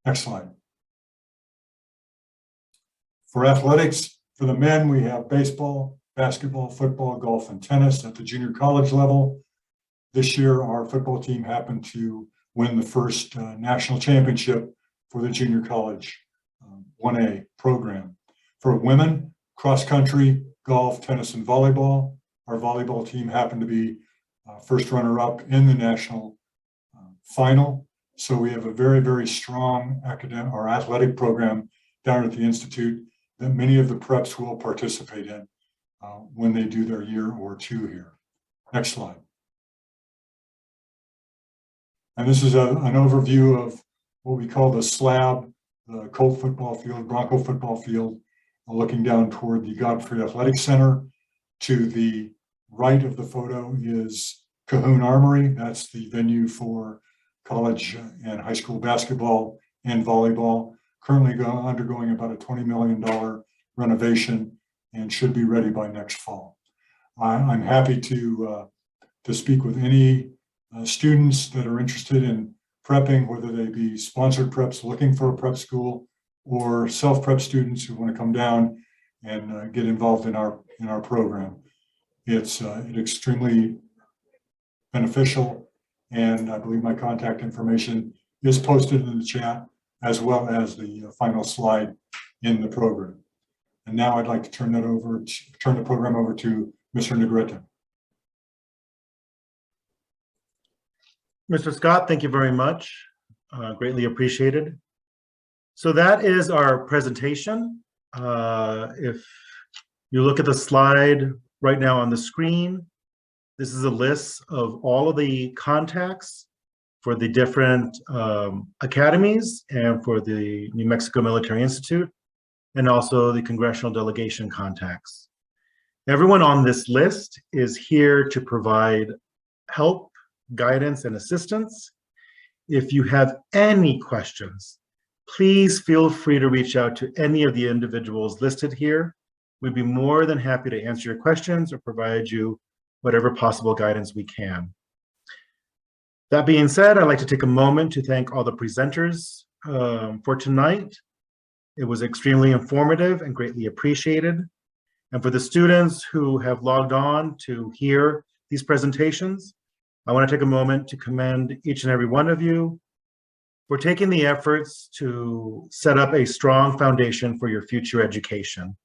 Next slide. For athletics, for the men, we have baseball, basketball, football, golf, and tennis at the junior college level. This year, our football team happened to win the first national championship for the junior college 1A program. For women, cross country, golf, tennis, and volleyball. Our volleyball team happened to be first runner-up in the national final. So we have a very, very strong academic or athletic program down at the Institute that many of the preps will participate in when they do their year or two here. Next slide. And this is an overview of what we call the slab, the Colt football field, Bronco football field, looking down toward the Godfrey Athletic Center. To the right of the photo is Cahoon Armory. That's the venue for college and high school basketball and volleyball. Currently undergoing about a $20 million renovation and should be ready by next fall. I'm happy to speak with any students that are interested in prepping, whether they be sponsored preps looking for a prep school or self-prep students who want to come down and get involved in our program. It's extremely beneficial, and I believe my contact information is posted in the chat, as well as the final slide in the program. And now I'd like to turn the program over to Mr. Nrtc. Mr. Scott, thank you very much. Greatly appreciated. So that is our presentation. If you look at the slide right now on the screen, this is a list of all of the contacts for the different academies and for the New Mexico Military Institute, and also the congressional delegation contacts. Everyone on this list is here to provide help, guidance, and assistance. If you have any questions, please feel free to reach out to any of the individuals listed here. We'd be more than happy to answer your questions or provide you whatever possible guidance we can. That being said, I'd like to take a moment to thank all the presenters for tonight. It was extremely informative and greatly appreciated. And for the students who have logged on to hear these presentations, I want to take a moment to commend each and every one of you for taking the efforts to set up a strong foundation for your future education.